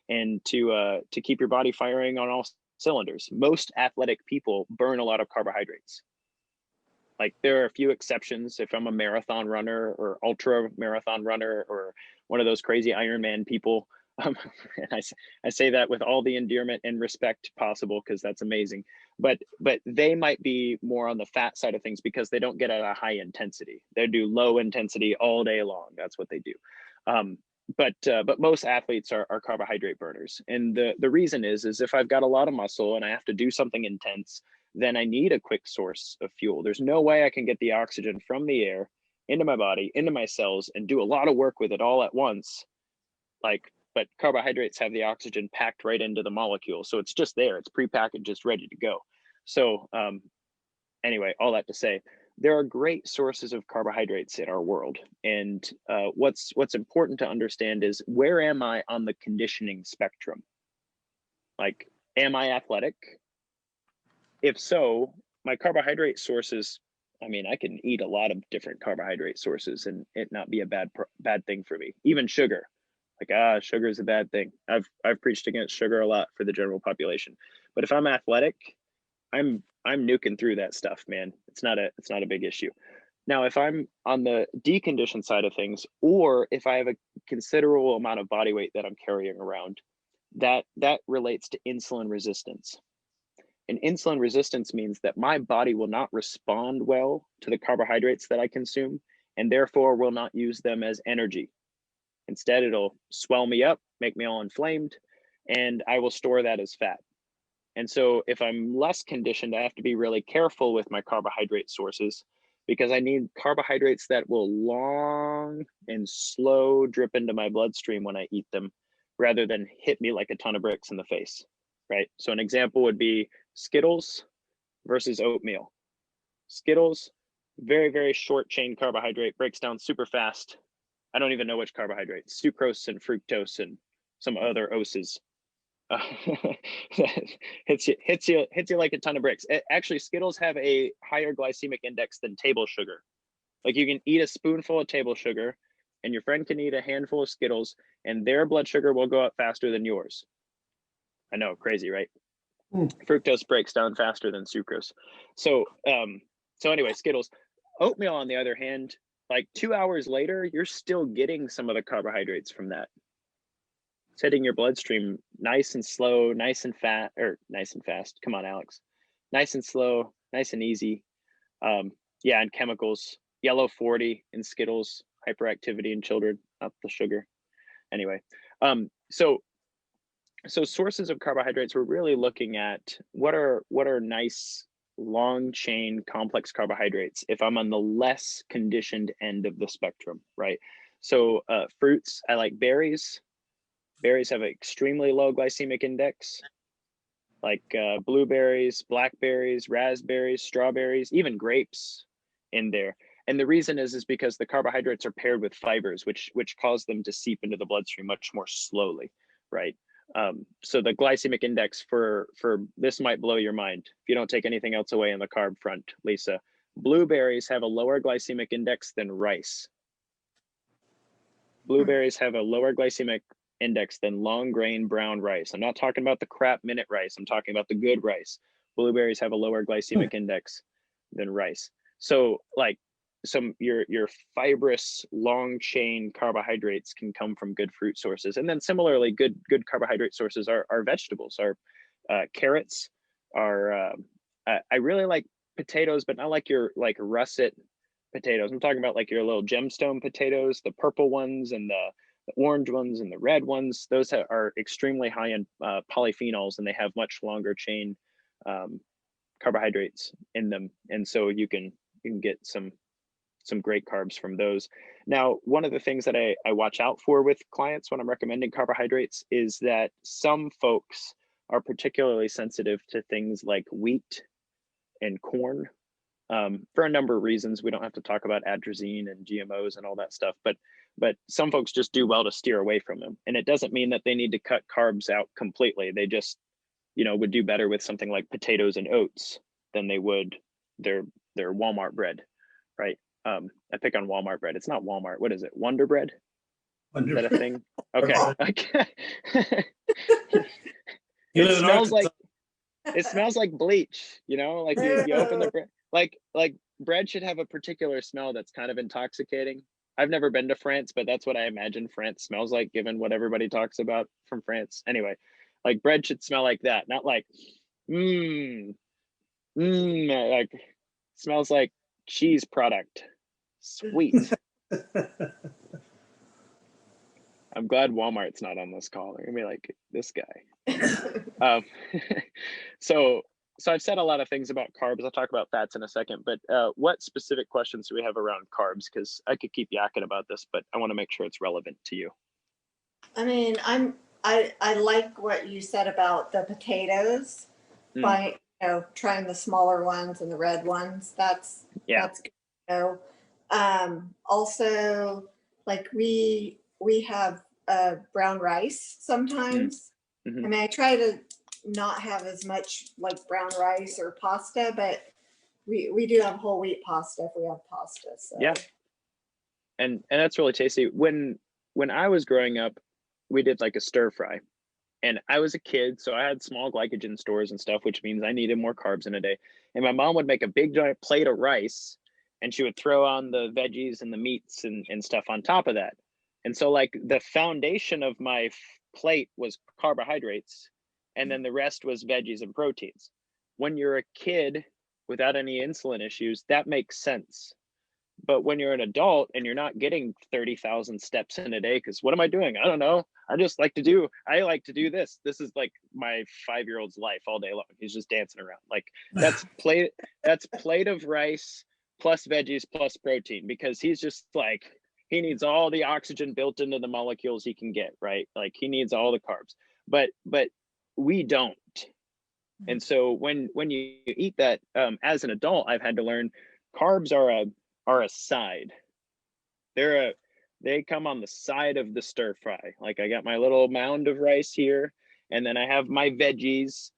and to keep your body firing on all cylinders. Most athletic people burn a lot of carbohydrates. Like there are a few exceptions. If I'm a marathon runner or ultra marathon runner or one of those crazy Ironman people, and I say that with all the endearment and respect possible because that's amazing. But they might be more on the fat side of things because they don't get at a high intensity. They do low intensity all day long. That's what they do. But most athletes are carbohydrate burners, and the reason is if I've got a lot of muscle and I have to do something intense, then I need a quick source of fuel. There's no way I can get the oxygen from the air into my body, into my cells, and do a lot of work with it all at once. But carbohydrates have the oxygen packed right into the molecule. So it's just there, it's prepackaged, just ready to go. So anyway, all that to say, there are great sources of carbohydrates in our world. And what's important to understand is, where am I on the conditioning spectrum? Like, am I athletic? If so, my carbohydrate sources, I mean, I can eat a lot of different carbohydrate sources and it not be a bad thing for me. Even sugar. Like, sugar is a bad thing. I've preached against sugar a lot for the general population. But if I'm athletic, I'm nuking through that stuff, man. It's not a big issue. Now, if I'm on the deconditioned side of things, or if I have a considerable amount of body weight that I'm carrying around, that relates to insulin resistance. And insulin resistance means that my body will not respond well to the carbohydrates that I consume, and therefore will not use them as energy. Instead, it'll swell me up, make me all inflamed, and I will store that as fat. And so if I'm less conditioned, I have to be really careful with my carbohydrate sources, because I need carbohydrates that will long and slow drip into my bloodstream when I eat them, rather than hit me like a ton of bricks in the face, right? So an example would be Skittles versus oatmeal. Skittles, very, very short chain carbohydrate, breaks down super fast. I don't even know which carbohydrates, sucrose and fructose and some other oses. Uh, hits you like a ton of bricks. Actually, Skittles have a higher glycemic index than table sugar. Like you can eat a spoonful of table sugar, and your friend can eat a handful of Skittles, and their blood sugar will go up faster than yours. I know, crazy, right? Fructose breaks down faster than sucrose. So anyway, Skittles. Oatmeal, on the other hand, like 2 hours later, you're still getting some of the carbohydrates from that. It's hitting your bloodstream nice and slow, nice and fast. Come on, Alex. Nice and slow, nice and easy. Yeah, and chemicals. Yellow 40 in Skittles, hyperactivity in children, up the sugar. Anyway, so sources of carbohydrates, we're really looking at what are nice long chain complex carbohydrates if I'm on the less conditioned end of the spectrum, right? So fruits, I like berries. Berries have an extremely low glycemic index, like blueberries, blackberries, raspberries, strawberries, even grapes in there. And the reason is because the carbohydrates are paired with fibers, which cause them to seep into the bloodstream much more slowly, right? So the glycemic index for this might blow your mind if you don't take anything else away on the carb front, Lisa. Blueberries have a lower glycemic index than rice. Blueberries have a lower glycemic index than long grain brown rice. I'm not talking about the crap minute rice. I'm talking about the good rice. Blueberries have a lower glycemic index than rice. So like your fibrous long chain carbohydrates can come from good fruit sources. And then similarly, good carbohydrate sources are vegetables, are carrots, are I really like potatoes, but not like your like russet potatoes. I'm talking about like your little gemstone potatoes, the purple ones and the orange ones and the red ones. Those are extremely high in polyphenols, and they have much longer chain carbohydrates in them. And so you can get some great carbs from those. Now, one of the things that I watch out for with clients when I'm recommending carbohydrates is that some folks are particularly sensitive to things like wheat and corn. For a number of reasons. We don't have to talk about atrazine and GMOs and all that stuff, but some folks just do well to steer away from them. And it doesn't mean that they need to cut carbs out completely. They just, would do better with something like potatoes and oats than they would their Walmart bread, right? I pick on Walmart bread. It's not Walmart. What is it? Wonder Bread? Is that a thing? Okay. It smells like bleach, like you open the bread. Like bread should have a particular smell that's kind of intoxicating. I've never been to France, but that's what I imagine France smells like, given what everybody talks about from France. Anyway, like bread should smell like that, not like, like smells like cheese product. Sweet. I'm glad Walmart's not on this call. They're gonna be like, this guy. So I've said a lot of things about carbs. I'll talk about fats in a second, but what specific questions do we have around carbs? Because I could keep yakking about this, but I want to make sure it's relevant to you. I mean, I like what you said about the potatoes by trying the smaller ones and the red ones. That's good to know. Also, like we have brown rice sometimes. I mean, I try to not have as much like brown rice or pasta, but we do have whole wheat pasta if we have pasta. So. Yeah, and that's really tasty. When I was growing up, we did like a stir fry, and I was a kid, so I had small glycogen stores and stuff, which means I needed more carbs in a day. And my mom would make a big giant plate of rice, and she would throw on the veggies and the meats and stuff on top of that. And so like the foundation of my plate was carbohydrates, and then the rest was veggies and proteins. When you're a kid without any insulin issues, that makes sense. But when you're an adult and you're not getting 30,000 steps in a day, because what am I doing? I don't know. I like to do this. This is like my 5-year-old's life all day long. He's just dancing around. Like that's plate of rice plus veggies plus protein, because he's just like, he needs all the oxygen built into the molecules he can get, right? Like he needs all the carbs, but we don't. And so when you eat that, as an adult, I've had to learn carbs are a side. They come on the side of the stir fry. Like I got my little mound of rice here, and then I have my veggies,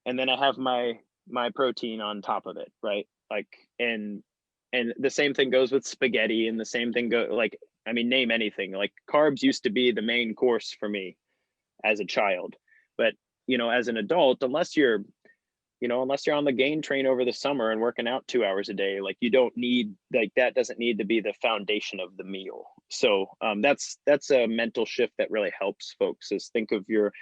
and then I have my protein on top of it, right? Like, and the same thing goes with spaghetti, and the same thing like, I mean, name anything. Like, carbs used to be the main course for me as a child, but as an adult, unless you're on the gain train over the summer and working out 2 hours a day, like, you don't need, like, that doesn't need to be the foundation of the meal. So that's a mental shift that really helps folks, is think of your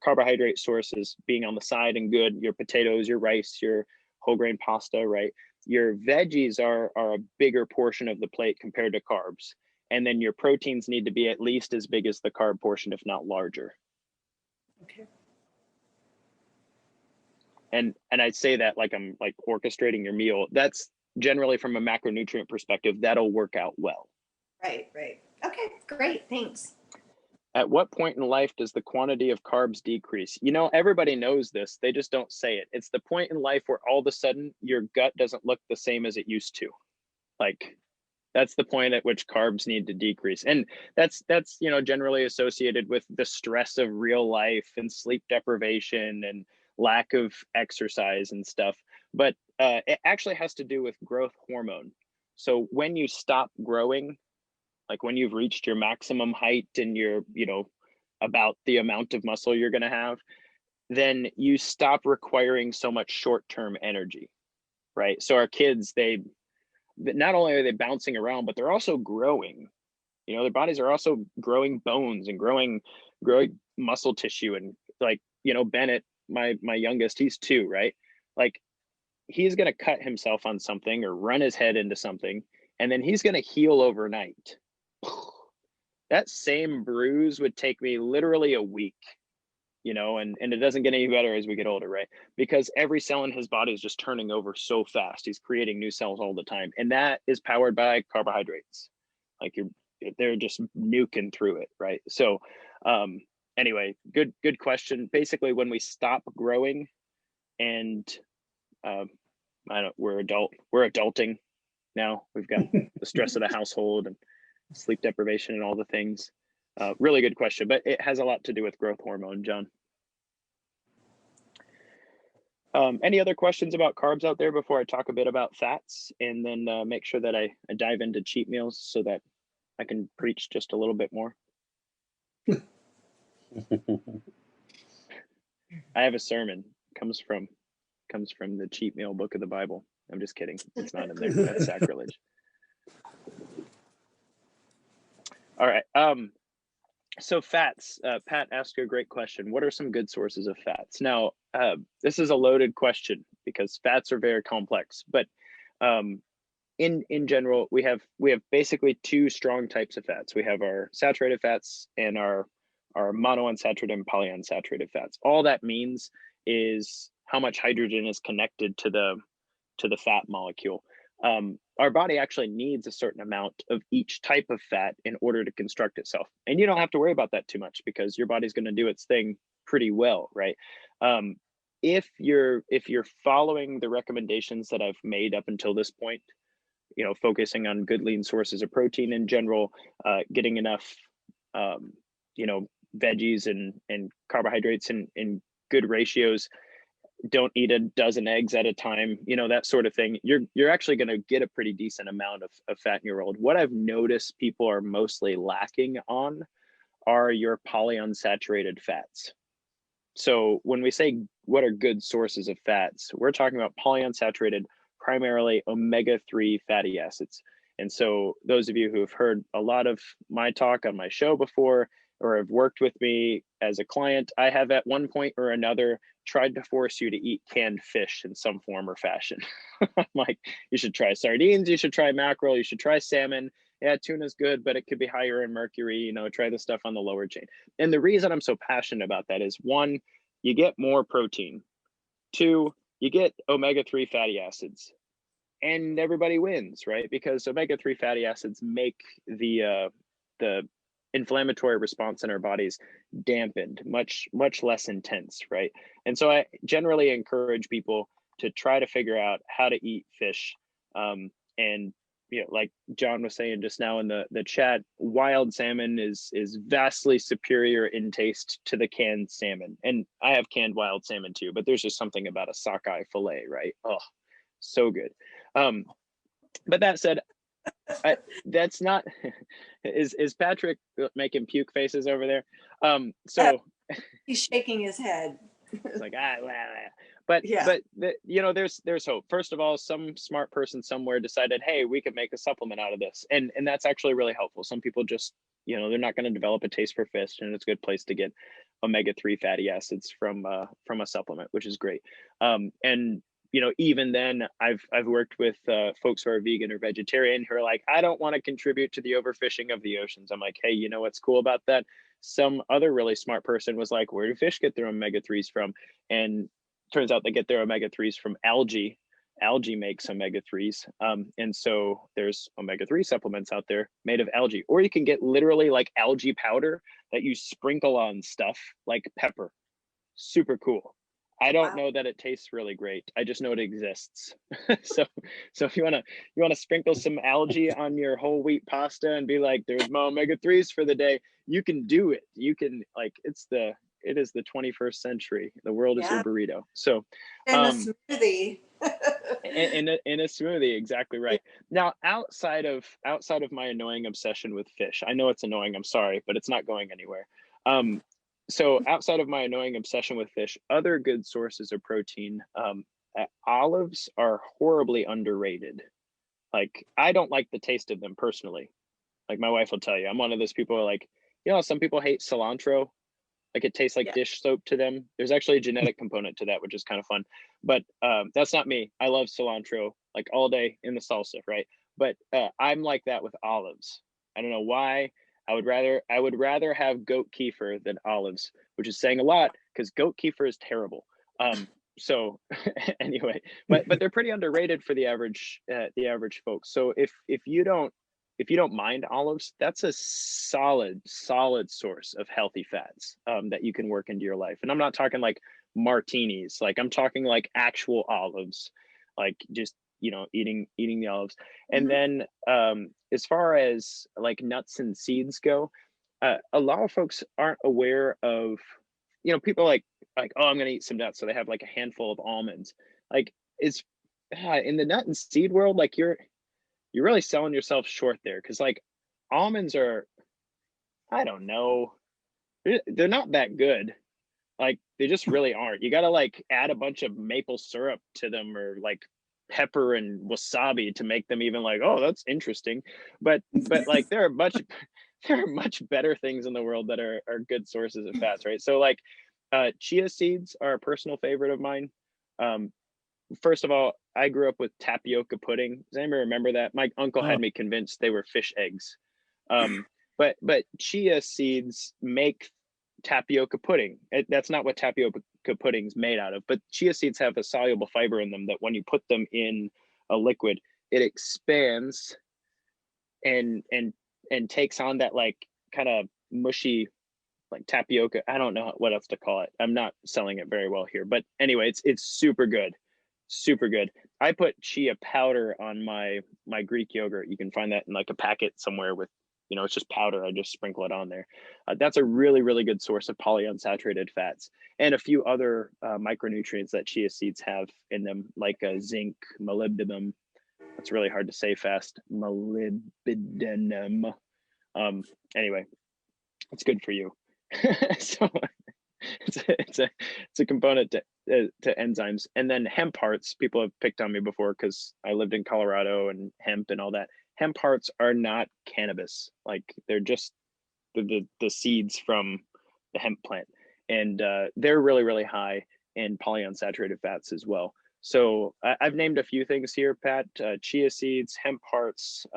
carbohydrate sources being on the side and good, your potatoes, your rice, your whole grain pasta, right? Your veggies are a bigger portion of the plate compared to carbs. And then your proteins need to be at least as big as the carb portion, if not larger. Okay. And I'd say that like I'm like orchestrating your meal. That's generally, from a macronutrient perspective, that'll work out well. Right. Okay, great, thanks. At what point in life does the quantity of carbs decrease? Everybody knows this, they just don't say it. It's the point in life where all of a sudden your gut doesn't look the same as it used to. Like, that's the point at which carbs need to decrease. And that's generally associated with the stress of real life and sleep deprivation and lack of exercise and stuff. But it actually has to do with growth hormone. So when you stop growing, like when you've reached your maximum height and you're, about the amount of muscle you're going to have, then you stop requiring so much short-term energy, right? So our kids, not only are they bouncing around, but they're also growing. Their bodies are also growing bones and growing muscle tissue. And like, Bennett, my youngest, he's 2, right? Like, he's going to cut himself on something or run his head into something, and then he's going to heal overnight. That same bruise would take me literally a week, and it doesn't get any better as we get older, right? Because every cell in his body is just turning over so fast. He's creating new cells all the time. And that is powered by carbohydrates. Like, they're just nuking through it, right? So anyway, good question. Basically, when we stop growing and we're adulting now. We've got the stress of the household and sleep deprivation and all the things. Really good question, but it has a lot to do with growth hormone, John. Any other questions about carbs out there before I talk a bit about fats, and then make sure that I dive into cheat meals so that I can preach just a little bit more? I have a sermon, comes from the cheat meal book of the Bible. I'm just kidding. It's not in there. That's sacrilege. All right. So fats, Pat asked you a great question. What are some good sources of fats? Now, this is a loaded question because fats are very complex, but in general, we have basically 2 strong types of fats. We have our saturated fats and our monounsaturated and polyunsaturated fats. All that means is how much hydrogen is connected to the fat molecule. Our body actually needs a certain amount of each type of fat in order to construct itself. And you don't have to worry about that too much because your body's going to do its thing pretty well, right? If you're following the recommendations that I've made up until this point, focusing on good lean sources of protein in general, getting enough, veggies and carbohydrates in good ratios, don't eat a dozen eggs at a time, that sort of thing, you're actually going to get a pretty decent amount of fat in your world. What I've noticed people are mostly lacking on are your polyunsaturated fats. So when we say what are good sources of fats, we're talking about polyunsaturated, primarily omega-3 fatty acids. And so those of you who have heard a lot of my talk on my show before, or have worked with me as a client, I have at one point or another tried to force you to eat canned fish in some form or fashion. I'm like, you should try sardines, you should try mackerel, you should try salmon. Yeah, tuna's good, but it could be higher in mercury, try the stuff on the lower chain. And the reason I'm so passionate about that is 1, you get more protein. 2, you get omega-3 fatty acids. And everybody wins, right? Because omega-3 fatty acids make the inflammatory response in our bodies dampened, much less intense, right? And so I generally encourage people to try to figure out how to eat fish, and like John was saying just now in the chat, wild salmon is vastly superior in taste to the canned salmon. And I have canned wild salmon too, but there's just something about a sockeye fillet, right? Oh, so good. But that said, that's not is Patrick making puke faces over there? So he's shaking his head. It's like but there's hope. First of all, some smart person somewhere decided, hey, we could make a supplement out of this, and that's actually really helpful. Some people just they're not going to develop a taste for fish, and it's a good place to get omega-3 fatty acids from a supplement, which is great. And even then, I've worked with folks who are vegan or vegetarian who are like, I don't want to contribute to the overfishing of the oceans. I'm like, hey, you know what's cool about that? Some other really smart person was like, where do fish get their omega-3s from? And turns out they get their omega-3s from algae. Algae makes omega-3s. And so there's omega-3 supplements out there made of algae. Or you can get literally like algae powder that you sprinkle on stuff like pepper. Super cool. I don't know that it tastes really great. I just know it exists. so if you wanna sprinkle some algae on your whole wheat pasta and be like, there's my omega-3s for the day, you can do it. You can, like, it is the 21st century. The world is your burrito. So in a smoothie. in a smoothie, exactly right. Now, outside of my annoying obsession with fish, I know it's annoying, I'm sorry, but it's not going anywhere. So outside of my annoying obsession with fish, other good sources of protein, olives are horribly underrated. Like, I don't like the taste of them personally. Like, my wife will tell you, I'm one of those people who are like, some people hate cilantro. Like, it tastes like dish soap to them. There's actually a genetic component to that, which is kind of fun. But that's not me. I love cilantro, like, all day in the salsa, right? But I'm like that with olives. I don't know why. I would rather have goat kefir than olives, which is saying a lot because goat kefir is terrible. So anyway, but they're pretty underrated for the average folks. So if you don't mind olives, that's a solid source of healthy fats that you can work into your life. And I'm not talking like martinis, like I'm talking like actual olives, like just eating the olives. And then as far as like nuts and seeds go, a lot of folks aren't aware of, people like, oh, I'm gonna eat some nuts, so they have like a handful of almonds. Like, it's in the nut and seed world, like you're really selling yourself short there, because like almonds are, I don't know, they're not that good. Like, they just really aren't. You gotta like add a bunch of maple syrup to them, or like pepper and wasabi to make them even like, oh, that's interesting. But like there are much better things in the world that are good sources of fats, right? So like chia seeds are a personal favorite of mine. First of all, I grew up with tapioca pudding. Does anybody remember that? My uncle had me convinced they were fish eggs. But chia seeds make tapioca pudding. That's not what tapioca pudding's made out of, but chia seeds have a soluble fiber in them that when you put them in a liquid, it expands and takes on that like kind of mushy, like tapioca. I don't know what else to call it. I'm not selling it very well here, but anyway, it's super good. Super good. I put chia powder on my Greek yogurt. You can find that in like a packet somewhere with, it's just powder. I just sprinkle it on there. That's a really, really good source of polyunsaturated fats and a few other micronutrients that chia seeds have in them, like zinc, molybdenum. That's really hard to say fast. Molybdenum. Anyway, it's good for you. So it's a component to enzymes. And then hemp hearts, people have picked on me before because I lived in Colorado and hemp and all that. Hemp hearts are not cannabis. Like, they're just the seeds from the hemp plant, and they're really, really high in polyunsaturated fats as well. So I've named a few things here, Pat. Chia seeds, hemp hearts,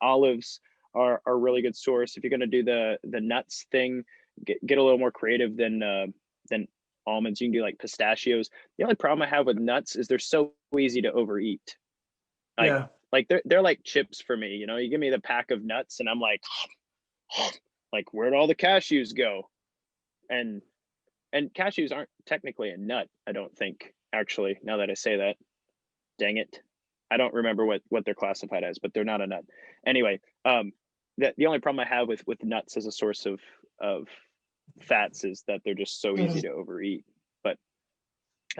olives are a really good source. If you're going to do the nuts thing, get a little more creative than almonds. You can do like pistachios. The only problem I have with nuts is they're so easy to overeat. Like they're like chips for me. You give me the pack of nuts and I'm like where'd all the cashews go? And cashews aren't technically a nut, I don't think, actually, now that I say that. Dang it. I don't remember what they're classified as, but they're not a nut. Anyway, the only problem I have with nuts as a source of fats is that they're just so easy to overeat. But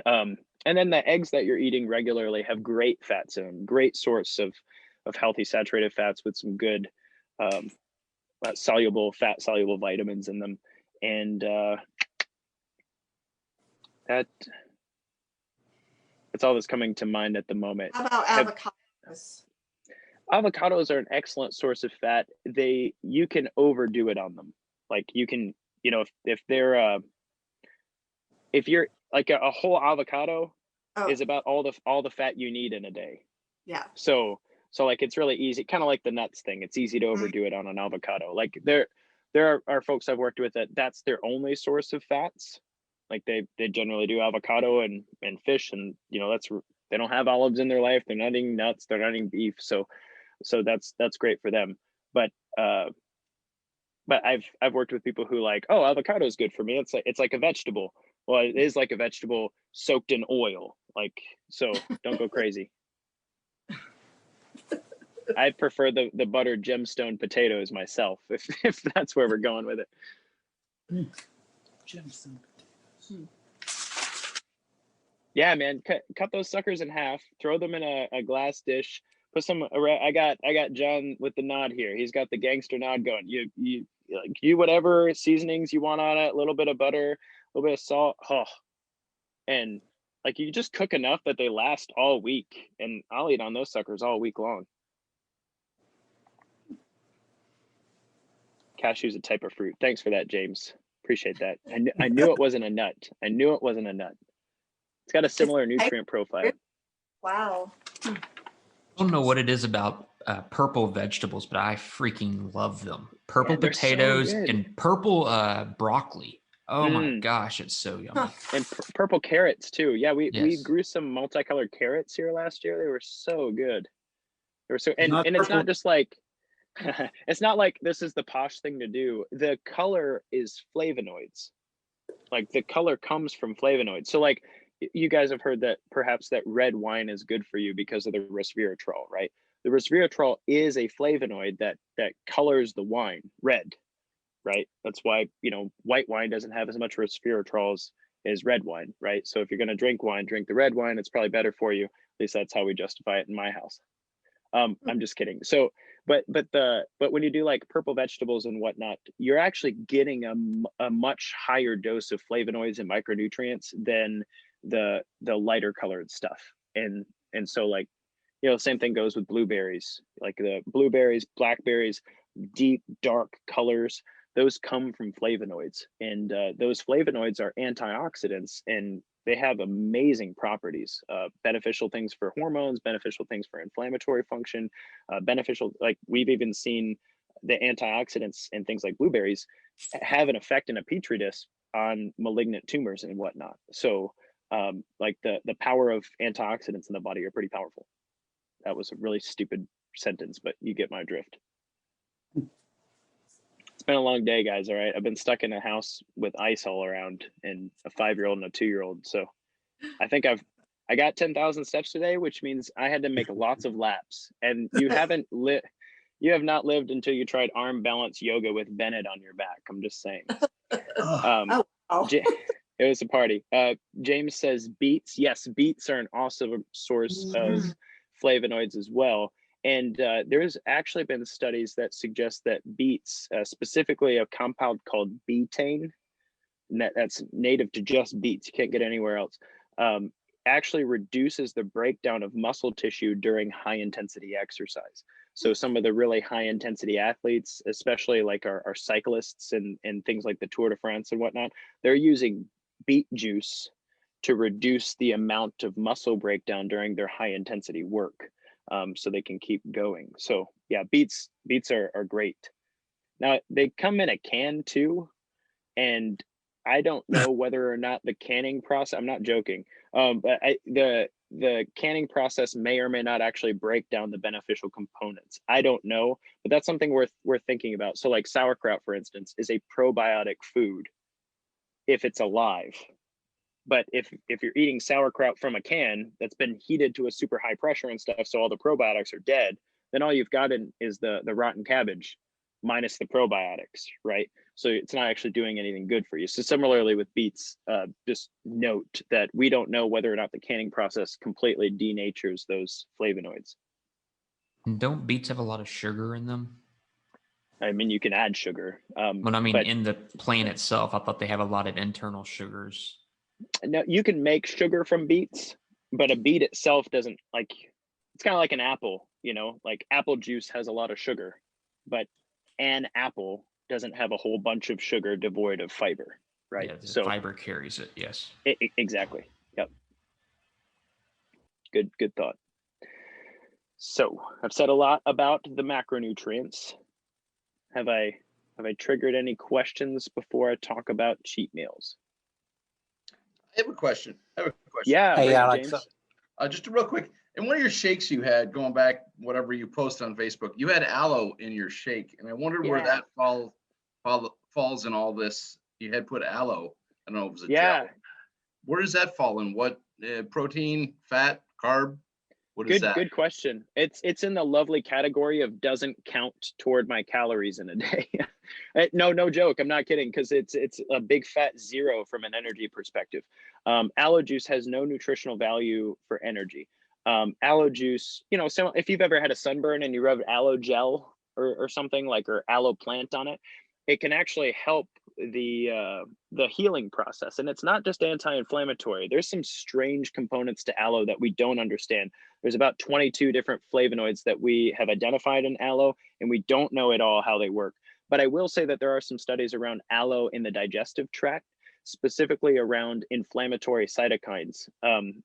and then the eggs that you're eating regularly have great fats in them, great source of healthy saturated fats with some good soluble vitamins in them. And that's all that's coming to mind at the moment. How about avocados? Avocados are an excellent source of fat. You can overdo it on them. Like you can, if they're if you're like a whole avocado is about all the fat you need in a day. Yeah. So like it's really easy, kind of like the nuts thing. It's easy to overdo it on an avocado. Like there are folks I've worked with that's their only source of fats. Like they generally do avocado and fish, and they don't have olives in their life. They're not eating nuts. They're not eating beef. So that's great for them. But I've worked with people who like, oh, avocado is good for me. It's like a vegetable. Well, it is like a vegetable soaked in oil. Like, so don't go crazy. I prefer the buttered gemstone potatoes myself, if that's where we're going with it. Gemstone potatoes. Yeah, man, cut those suckers in half, throw them in a glass dish, put some. I got John with the nod here. He's got the gangster nod going. You whatever seasonings you want on it, a little bit of butter, a little bit of salt, and like you just cook enough that they last all week, and I'll eat on those suckers all week long. Cashew's a type of fruit. Thanks for that, James. Appreciate that. I knew it wasn't a nut. I knew it wasn't a nut. It's got a similar nutrient profile. Wow. I don't know what it is about purple vegetables, but I freaking love them. Purple potatoes and purple broccoli. Oh my gosh, it's so yummy. And purple carrots too. Yeah, we grew some multicolored carrots here last year. They were so good. They were so and it's not just like it's not like this is the posh thing to do. The color is flavonoids. Like the color comes from flavonoids. So like you guys have heard that perhaps that red wine is good for you because of the resveratrol, right? The resveratrol is a flavonoid that colors the wine red, right? That's why, white wine doesn't have as much resveratrol as red wine, right? So if you're going to drink wine, drink the red wine. It's probably better for you. At least that's how we justify it in my house. I'm just kidding. So, but when you do like purple vegetables and whatnot, you're actually getting a much higher dose of flavonoids and micronutrients than the lighter colored stuff. And so like, same thing goes with blueberries, like the blueberries, blackberries, deep, dark colors, those come from flavonoids. And those flavonoids are antioxidants, and they have amazing properties, beneficial things for hormones, beneficial things for inflammatory function, beneficial, like we've even seen the antioxidants in things like blueberries have an effect in a petri dish on malignant tumors and whatnot. So like the power of antioxidants in the body are pretty powerful. That was a really stupid sentence, but you get my drift. It's been a long day, guys. All right. I've been stuck in a house with ice all around and a 5-year-old and a 2-year-old. So I think I got 10,000 steps today, which means I had to make lots of laps. And you have not lived until you tried arm balance yoga with Bennett on your back. I'm just saying. It was a party. James says beets. Yes, beets are an awesome source of flavonoids as well. And there's actually been studies that suggest that beets, specifically a compound called betaine, that's native to just beets, you can't get anywhere else, actually reduces the breakdown of muscle tissue during high intensity exercise. So some of the really high intensity athletes, especially like our cyclists and things like the Tour de France and whatnot, they're using beet juice to reduce the amount of muscle breakdown during their high intensity work. So they can keep going. So yeah, beets are great. Now they come in a can too, and I don't know whether or not the canning process, I'm not joking, but the canning process may or may not actually break down the beneficial components. I don't know, but that's something worth thinking about. So like sauerkraut, for instance, is a probiotic food if it's alive. But if you're eating sauerkraut from a can that's been heated to a super high pressure and stuff, so all the probiotics are dead, then all you've got is the rotten cabbage minus the probiotics, right? So it's not actually doing anything good for you. So similarly with beets, just note that we don't know whether or not the canning process completely denatures those flavonoids. And don't beets have a lot of sugar in them? I mean, you can add sugar. But I mean, in the plant itself, I thought they have a lot of internal sugars. No, you can make sugar from beets, but a beet itself doesn't, like, it's kind of like an apple, you know, like apple juice has a lot of sugar, but an apple doesn't have a whole bunch of sugar devoid of fiber, right? Yeah, the so fiber carries it, yes. Exactly. Yep. Good thought. So I've said a lot about the macronutrients. Have I triggered any questions before I talk about cheat meals? I have a question. Yeah, hey, Alex. James. Just real quick. In one of your shakes you had, going back, whatever you posted on Facebook, you had aloe in your shake. And I wondered where that falls in all this. You had put aloe. I don't know if it was a gel. Where does that fall in? What protein, fat, carb? What is that? Good question. It's in the lovely category of doesn't count toward my calories in a day. No joke. I'm not kidding, because it's a big fat 0 from an energy perspective. Aloe juice has no nutritional value for energy. Aloe juice, you know, so if you've ever had a sunburn and you rub aloe gel or something like, or aloe plant on it, it can actually help the healing process. And it's not just anti-inflammatory. There's some strange components to aloe that we don't understand. There's about 22 different flavonoids that we have identified in aloe, and we don't know at all how they work. But I will say that there are some studies around aloe in the digestive tract, specifically around inflammatory cytokines,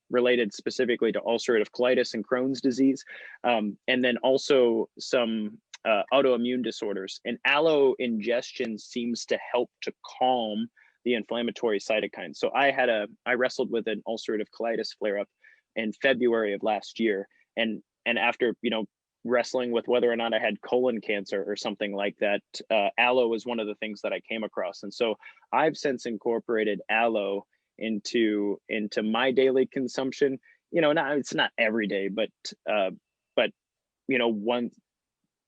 related specifically to ulcerative colitis and Crohn's disease, and then also some autoimmune disorders. And aloe ingestion seems to help to calm the inflammatory cytokines. So I wrestled with an ulcerative colitis flare-up in February of last year, and after, you know, wrestling with whether or not I had colon cancer or something like that, aloe was one of the things that I came across. And so I've since incorporated aloe into my daily consumption. You know, it's not every day, but you know,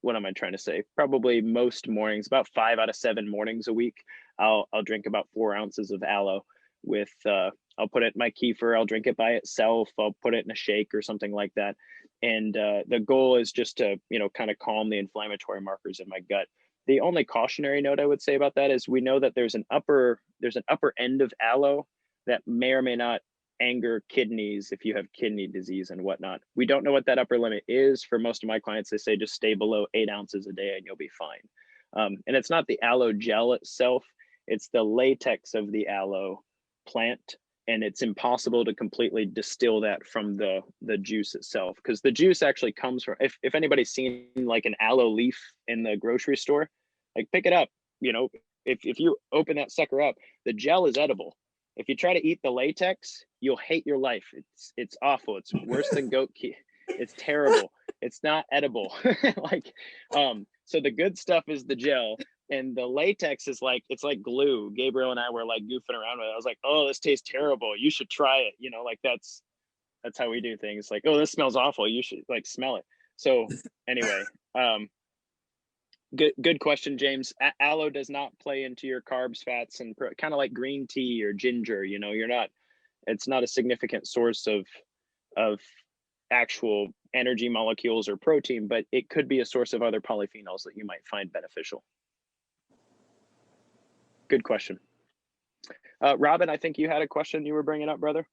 what am I trying to say? Probably most mornings, about 5 out of 7 mornings a week, I'll drink about 4 ounces of aloe with, I'll put it in my kefir, I'll drink it by itself, I'll put it in a shake or something like that. And the goal is just to, you know, kind of calm the inflammatory markers in my gut. The only cautionary note I would say about that is we know that there's an upper end of aloe that may or may not anger kidneys if you have kidney disease and whatnot. We don't know what that upper limit is. For most of my clients, they say just stay below 8 ounces a day and you'll be fine. And it's not the aloe gel itself, it's the latex of the aloe plant. And it's impossible to completely distill that from the juice itself, because the juice actually comes from, if anybody's seen like an aloe leaf in the grocery store, like pick it up, you know, if you open that sucker up, the gel is edible. If you try to eat the latex, you'll hate your life. It's awful. It's worse than goat key. It's terrible. It's not edible. Like, so the good stuff is the gel, and the latex is like, it's like glue. Gabriel and I were like goofing around with it. I was like, oh, this tastes terrible. You should try it. You know, like that's how we do things. Like, oh, this smells awful. You should like smell it. So anyway, good question, James. Aloe does not play into your carbs, fats, and kind of like green tea or ginger. You know, it's not a significant source of actual energy molecules or protein, but it could be a source of other polyphenols that you might find beneficial. Good question. Robin, I think you had a question you were bringing up, brother.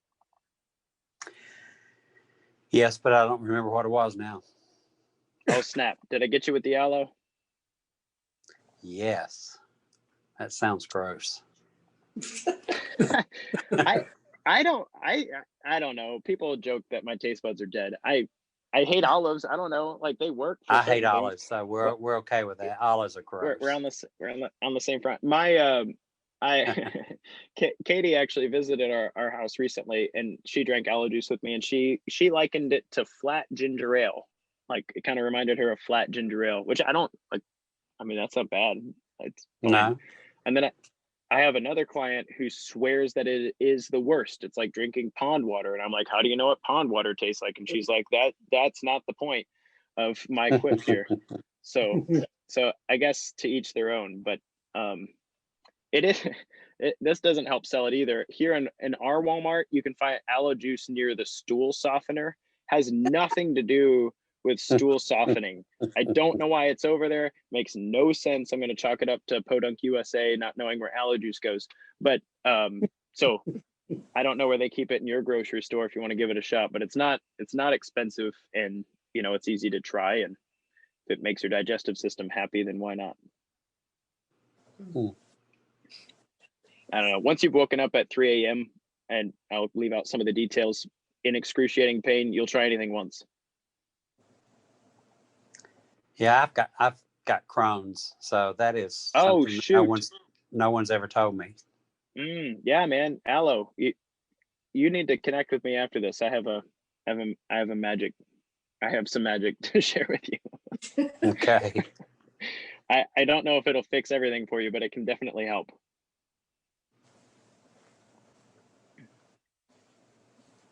Yes, but I don't remember what it was now. Oh, snap. Did I get you with the aloe? Yes. That sounds gross. I don't know. People joke that my taste buds are dead. I hate olives. I don't know. Like they work. I hate olives, so we're okay with that. Olives are gross. We're on the same front. Katie actually visited our house recently, and she drank aloe juice with me, and she likened it to flat ginger ale. Like it kind of reminded her of flat ginger ale, which I don't like. I mean, that's not bad. It's fine. No. And then I have another client who swears that it is the worst. It's like drinking pond water. And I'm like, how do you know what pond water tastes like? And she's like, that's not the point of my quip here. So I guess to each their own, but it is, this doesn't help sell it either. Here in our Walmart, you can find aloe juice near the stool softener. Has nothing to do with stool softening. I don't know why it's over there. Makes no sense. I'm going to chalk it up to Podunk USA, not knowing where aloe juice goes. But so I don't know where they keep it in your grocery store if you want to give it a shot. But it's not expensive, and you know, it's easy to try. And if it makes your digestive system happy, then why not? I don't know. Once you've woken up at 3 a.m. and I'll leave out some of the details, in excruciating pain, you'll try anything once. Yeah, I've got Crohn's, so that is oh something shoot, no one's ever told me. Yeah, man, aloe. You need to connect with me after this. I have some magic to share with you. Okay. I don't know if it'll fix everything for you, but it can definitely help.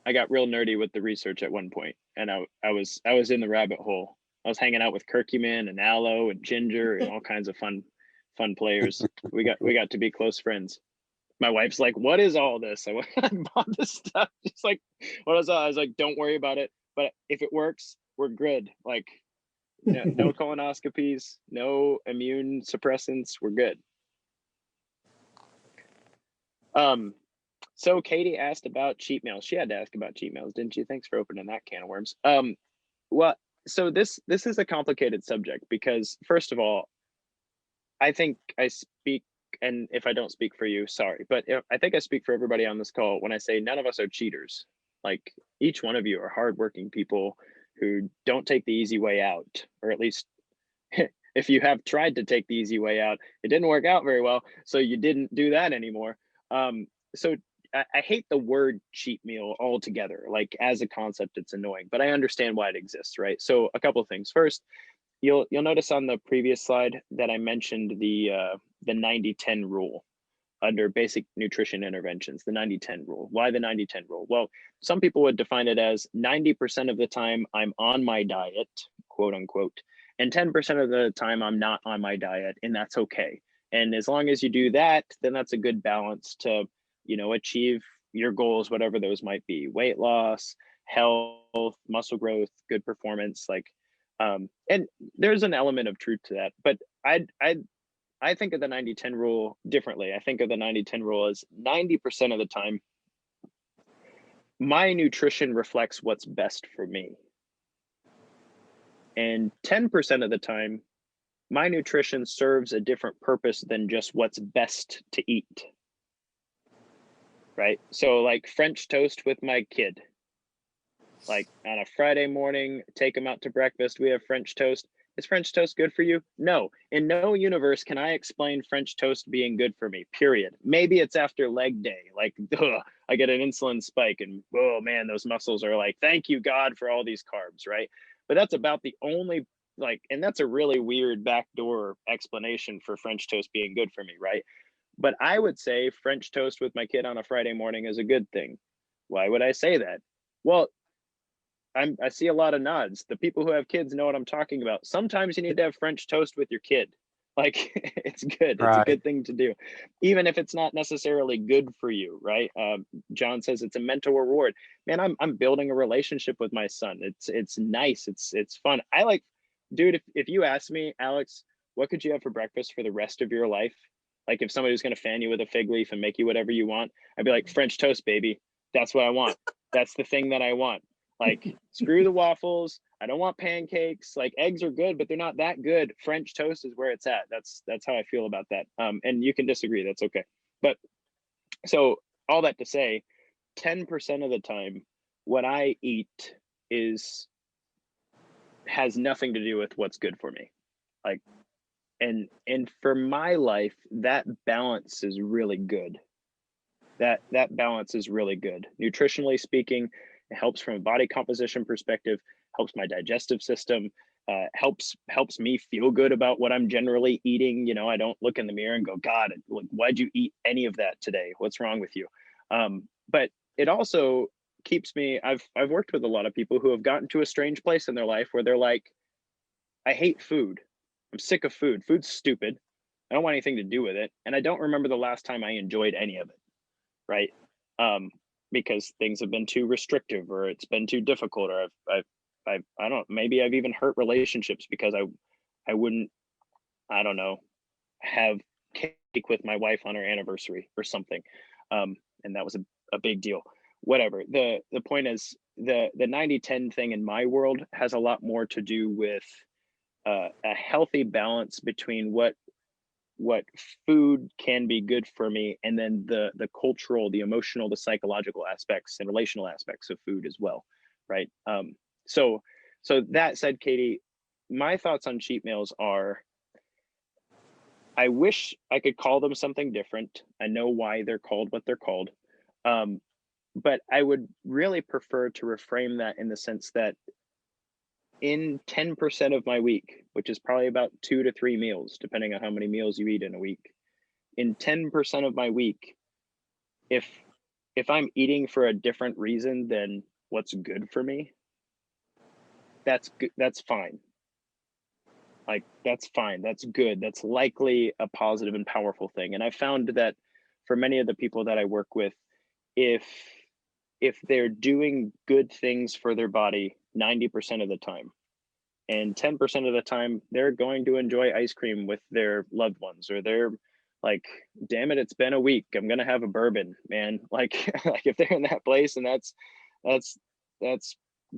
I got real nerdy with the research at one point, and I was in the rabbit hole. I was hanging out with curcumin and aloe and ginger and all kinds of fun players. We got to be close friends. My wife's like, "What is all this?" I bought this stuff. She's like, "What is that?" I was like, "Don't worry about it. But if it works, we're good. Like, no colonoscopies, no immune suppressants. We're good." So Katie asked about cheat meals. She had to ask about cheat meals, didn't she? Thanks for opening that can of worms. Well, so this is a complicated subject because, first of all, I think I speak, and if I don't speak for you, sorry, but I think I speak for everybody on this call when I say none of us are cheaters. Like, each one of you are hardworking people who don't take the easy way out, or at least if you have tried to take the easy way out, it didn't work out very well, so you didn't do that anymore. So I hate the word cheat meal altogether. Like, as a concept, it's annoying, but I understand why it exists, right? So a couple of things. First, you'll notice on the previous slide that I mentioned the 90-10 rule under basic nutrition interventions, the 90-10 rule. Why the 90-10 rule? Well, some people would define it as 90% of the time I'm on my diet, quote unquote, and 10% of the time I'm not on my diet, and that's okay. And as long as you do that, then that's a good balance to, achieve your goals, whatever those might be: weight loss, health, muscle growth, good performance. Like, and there's an element of truth to that. But I think of the 90-10 rule differently. I think of the 90-10 rule as 90% of the time, my nutrition reflects what's best for me. And 10% of the time, my nutrition serves a different purpose than just what's best to eat. Right? So like French toast with my kid. Like on a Friday morning, take them out to breakfast, we have French toast. Is French toast good for you? No. In no universe can I explain French toast being good for me, period. Maybe it's after leg day. Like, I get an insulin spike and, oh man, those muscles are like, thank you, God, for all these carbs, right? But that's about the only, and that's a really weird backdoor explanation for French toast being good for me, right? But I would say French toast with my kid on a Friday morning is a good thing. Why would I say that? Well, I see a lot of nods. The people who have kids know what I'm talking about. Sometimes you need to have French toast with your kid. Like, it's good. It's a good thing to do, even if it's not necessarily good for you, right? John says it's a mental reward. Man, I'm building a relationship with my son. It's nice. It's fun. I like, dude, if you ask me, Alex, what could you have for breakfast for the rest of your life? Like, if somebody was going to fan you with a fig leaf and make you whatever you want, I'd be like, French toast, baby. That's what I want. That's the thing that I want. Like, screw the waffles. I don't want pancakes. Like, eggs are good, but they're not that good. French toast is where it's at. That's how I feel about that. And you can disagree. That's okay. But so all that to say, 10% of the time, what I eat has nothing to do with what's good for me. Like, and for my life, that balance is really good. That balance is really good. Nutritionally speaking, it helps from a body composition perspective, helps my digestive system, helps me feel good about what I'm generally eating. You know, I don't look in the mirror and go, God, like, why'd you eat any of that today? What's wrong with you? But it also keeps me, I've worked with a lot of people who have gotten to a strange place in their life where they're like, I hate food. I'm sick of food. Food's stupid. I don't want anything to do with it. And I don't remember the last time I enjoyed any of it. Right. Because things have been too restrictive, or it's been too difficult, or I don't, maybe I've even hurt relationships because I wouldn't, I don't know, have cake with my wife on her anniversary or something. And that was a big deal. Whatever. The point is, the 90-10 thing in my world has a lot more to do with a healthy balance between what food can be good for me, and then the cultural, the emotional, the psychological aspects and relational aspects of food as well, right? So that said, Katie, my thoughts on cheat meals are, I wish I could call them something different. I know why they're called what they're called, but I would really prefer to reframe that in the sense that in 10% of my week, which is probably about 2 to 3 meals, depending on how many meals you eat in a week, in 10% of my week, if I'm eating for a different reason than what's good for me, that's good. That's fine. Like, that's fine. That's good. That's likely a positive and powerful thing. And I found that for many of the people that I work with, if they're doing good things for their body 90% of the time, and 10% of the time they're going to enjoy ice cream with their loved ones, or they're like, damn it, it's been a week, I'm gonna have a bourbon, man. Like, like if they're in that place, and that's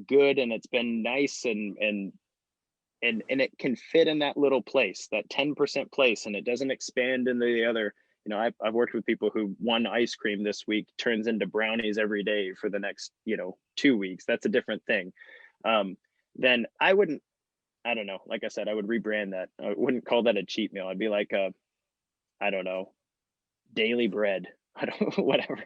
good, and it's been nice, and it can fit in that little place, that 10% place, and it doesn't expand into the other. You know, I've worked with people who one ice cream this week turns into brownies every day for the next, 2 weeks. That's a different thing. Then I wouldn't, I don't know. Like I said, I would rebrand that. I wouldn't call that a cheat meal. I'd be like, I don't know, daily bread. I don't whatever.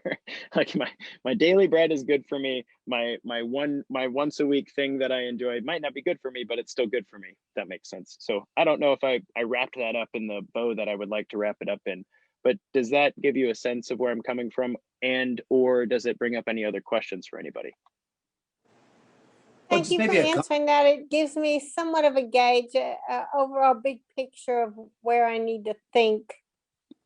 Like my daily bread is good for me. My once a week thing that I enjoy might not be good for me, but it's still good for me. If that makes sense. So I don't know if I wrapped that up in the bow that I would like to wrap it up in. But does that give you a sense of where I'm coming from, or does it bring up any other questions for anybody? Thank you for answering that. It gives me somewhat of a gauge, overall big picture of where I need to think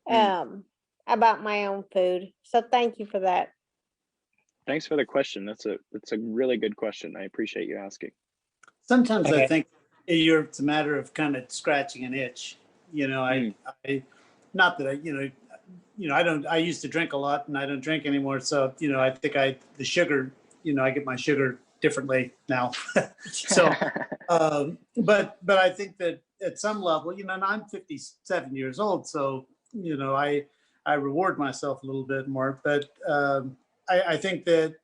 about my own food. So thank you for that. Thanks for the question. That's a really good question. I appreciate you asking. Sometimes I think it's a matter of kind of scratching an itch. I not that I used to drink a lot, and I don't drink anymore. So, I think the sugar, I get my sugar differently now. So, but I think that at some level, and I'm 57 years old, so, I reward myself a little bit more, but I think that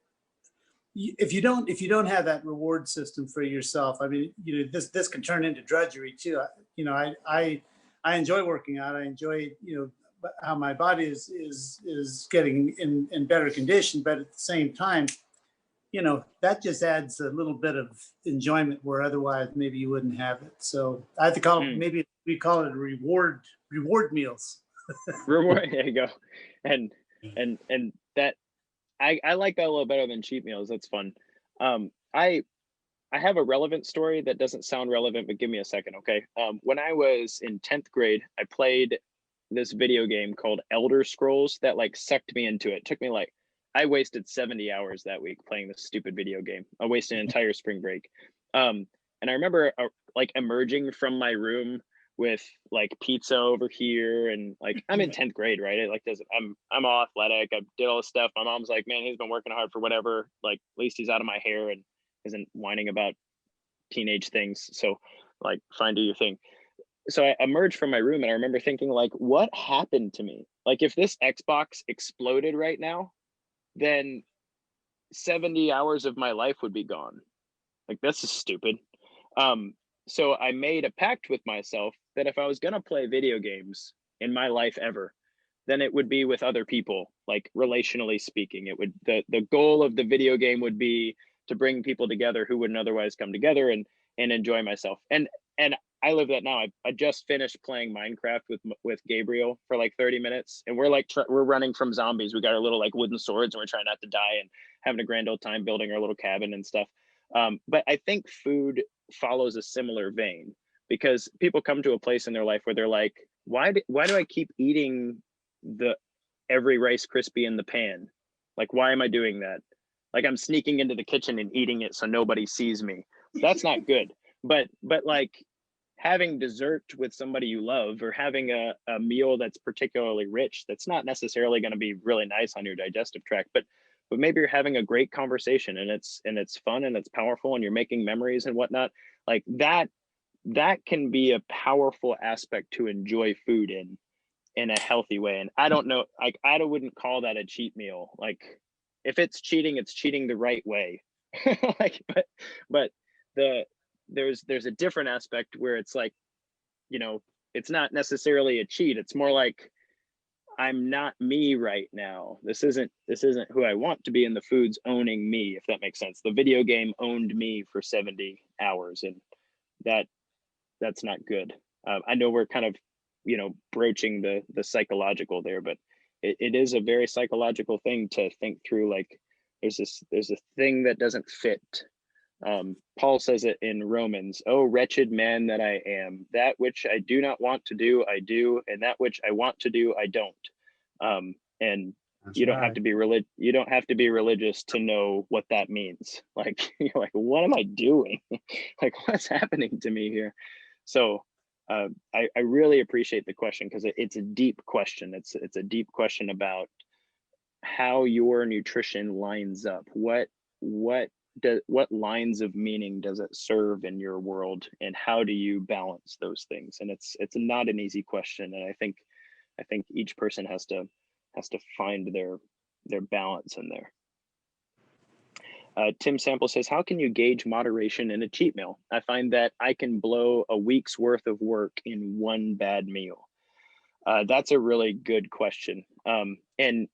if you don't have that reward system for yourself, I mean, this can turn into drudgery too. I enjoy working out. I enjoy, how my body is getting in better condition, but at the same time, that just adds a little bit of enjoyment where otherwise maybe you wouldn't have it. So I have to call it, maybe we call it reward meals. Reward, there you go. And that, I like that a little better than cheat meals. That's fun. I have a relevant story that doesn't sound relevant, but give me a second, okay? When I was in 10th grade, I played this video game called Elder Scrolls that like sucked me into it. It took me I wasted 70 hours that week playing this stupid video game. I wasted an entire spring break. And I remember like emerging from my room with like pizza over here, and like I'm in 10th grade, right? It like doesn't, I'm all athletic. I did all this stuff. My mom's like, man, he's been working hard for whatever. Like at least he's out of my hair and isn't whining about teenage things. So like, fine, do your thing. So I emerged from my room, and I remember thinking like, what happened to me? Like if this Xbox exploded right now, then 70 hours of my life would be gone. Like this is stupid. So I made a pact with myself that if I was gonna play video games in my life ever, then it would be with other people, like relationally speaking. It would, the goal of the video game would be to bring people together who wouldn't otherwise come together. And and enjoy myself. And I live that now. I just finished playing Minecraft with Gabriel for like 30 minutes, and we're like we're running from zombies. We got our little like wooden swords, and we're trying not to die and having a grand old time building our little cabin and stuff. But I think food follows a similar vein, because people come to a place in their life where they're like, why do I keep eating every Rice Krispie in the pan? Like, why am I doing that? Like, I'm sneaking into the kitchen and eating it so nobody sees me. That's not good. But like having dessert with somebody you love, or having a meal that's particularly rich, that's not necessarily going to be really nice on your digestive tract, but maybe you're having a great conversation, and it's fun and it's powerful, and you're making memories and whatnot. Like that can be a powerful aspect to enjoy food in a healthy way. And I don't know, like, I wouldn't call that a cheat meal. Like, if it's cheating, it's cheating the right way. Like, but there's a different aspect where it's like, you know, it's not necessarily a cheat. It's more like, I'm not me right now. This isn't who I want to be, and the food's owning me, if that makes sense. The video game owned me for 70 hours, and that's not good. I know we're kind of, you know, broaching the psychological there, but it is a very psychological thing to think through. Like, there's a thing that doesn't fit. Paul says it in Romans, "Oh, wretched man that I am, that which I do not want to do, I do, and that which I want to do, I don't." And That's you don't right. have to be you don't have to be religious to know what that means. Like, you're like, what am I doing? Like, what's happening to me here? So I really appreciate the question, because it's a deep question. It's a deep question about how your nutrition lines up. What lines of meaning does it serve in your world, and how do you balance those things? And it's not an easy question, and I think each person has to find their balance in there. Tim Sample says, how can you gauge moderation in a cheat meal? I find that I can blow a week's worth of work in one bad meal. That's a really good question. And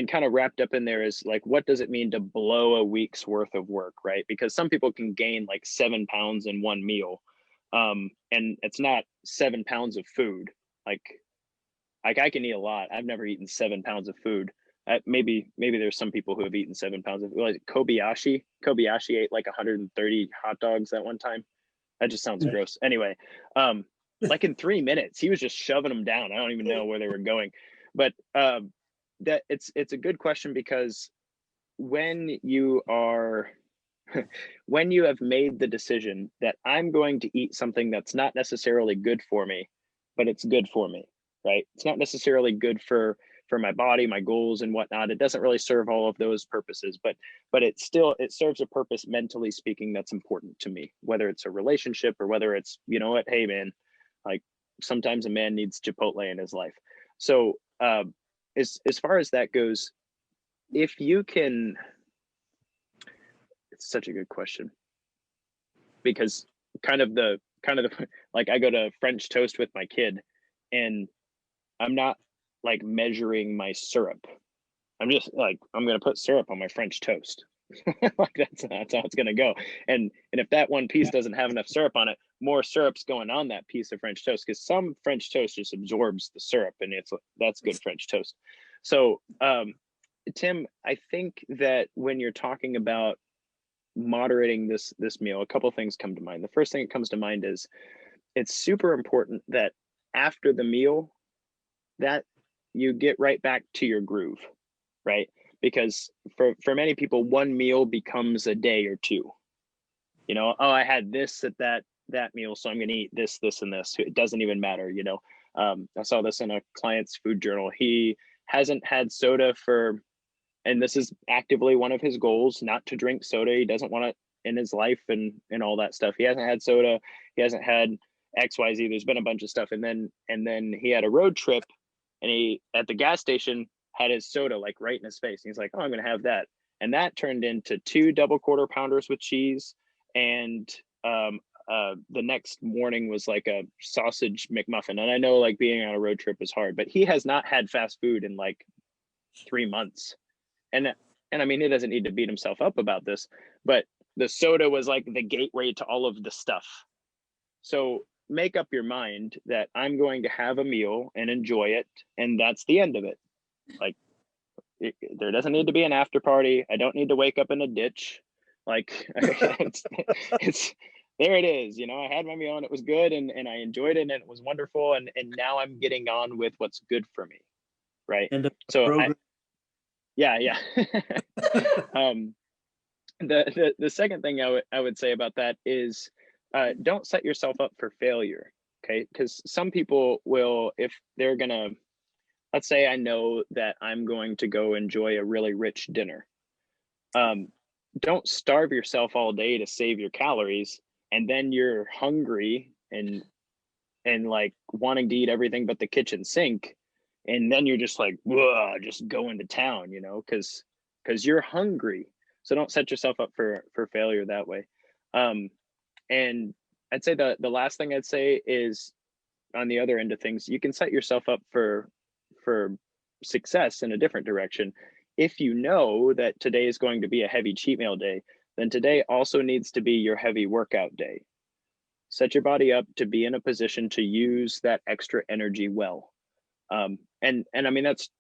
kind of wrapped up in there is like, what does it mean to blow a week's worth of work, right? Because some people can gain like 7 pounds in one meal. And it's not 7 pounds of food. Like I can eat a lot. I've never eaten 7 pounds of food. Maybe there's some people who have eaten 7 pounds of, like Kobayashi ate like 130 hot dogs at one time. That just sounds gross. Anyway, like in 3 minutes, he was just shoving them down. I don't even know where they were going, but that it's a good question, because when you have made the decision that I'm going to eat something that's not necessarily good for me, but it's good for me, right? It's not necessarily good for my body, my goals and whatnot. It doesn't really serve all of those purposes, but it serves a purpose, mentally speaking, that's important to me, whether it's a relationship or whether it's, you know what, hey man, like sometimes a man needs Chipotle in his life. So as far as that goes, if you can, it's such a good question, because kind of the like, I go to French toast with my kid, and I'm not like measuring my syrup. I'm just like, I'm gonna put syrup on my French toast. Like that's how it's gonna go. And if that one piece doesn't have enough syrup on it, more syrup's going on that piece of French toast, because some French toast just absorbs the syrup, and that's good French toast. So Tim, I think that when you're talking about moderating this meal, a couple things come to mind. The first thing that comes to mind is it's super important that after the meal, that you get right back to your groove, right? Because for many people, one meal becomes a day or two. You know, oh, I had this at that meal, so I'm going to eat this, and this. It doesn't even matter, you know. I saw this in a client's food journal. He hasn't had soda and this is actively one of his goals, not to drink soda. He doesn't want it in his life and all that stuff. He hasn't had soda. He hasn't had XYZ. There's been a bunch of stuff. And then he had a road trip, and he, at the gas station, had his soda like right in his face. He's like, oh, I'm going to have that. And that turned into 2 double quarter pounders with cheese. And the next morning was like a sausage McMuffin. And I know like being on a road trip is hard, but he has not had fast food in like 3 months. And I mean, he doesn't need to beat himself up about this, but the soda was like the gateway to all of the stuff. So make up your mind that I'm going to have a meal and enjoy it, and that's the end of it. Like, there doesn't need to be an after party. I don't need to wake up in a ditch. Like, it's there it is. You know, I had my meal and it was good, and I enjoyed it and it was wonderful. And now I'm getting on with what's good for me. Right. And So yeah. The second thing I would say about that is don't set yourself up for failure. Okay. Because some people will, if they're gonna, let's say I know that I'm going to go enjoy a really rich dinner. Don't starve yourself all day to save your calories, and then you're hungry and like wanting to eat everything but the kitchen sink, and then you're just like, whoa, just going to town, you know, because you're hungry. So don't set yourself up for failure that way. And I'd say the last thing I'd say is, on the other end of things, you can set yourself up for success in a different direction. If you know that today is going to be a heavy cheat meal day, then today also needs to be your heavy workout day. Set your body up to be in a position to use that extra energy well. And I mean, that's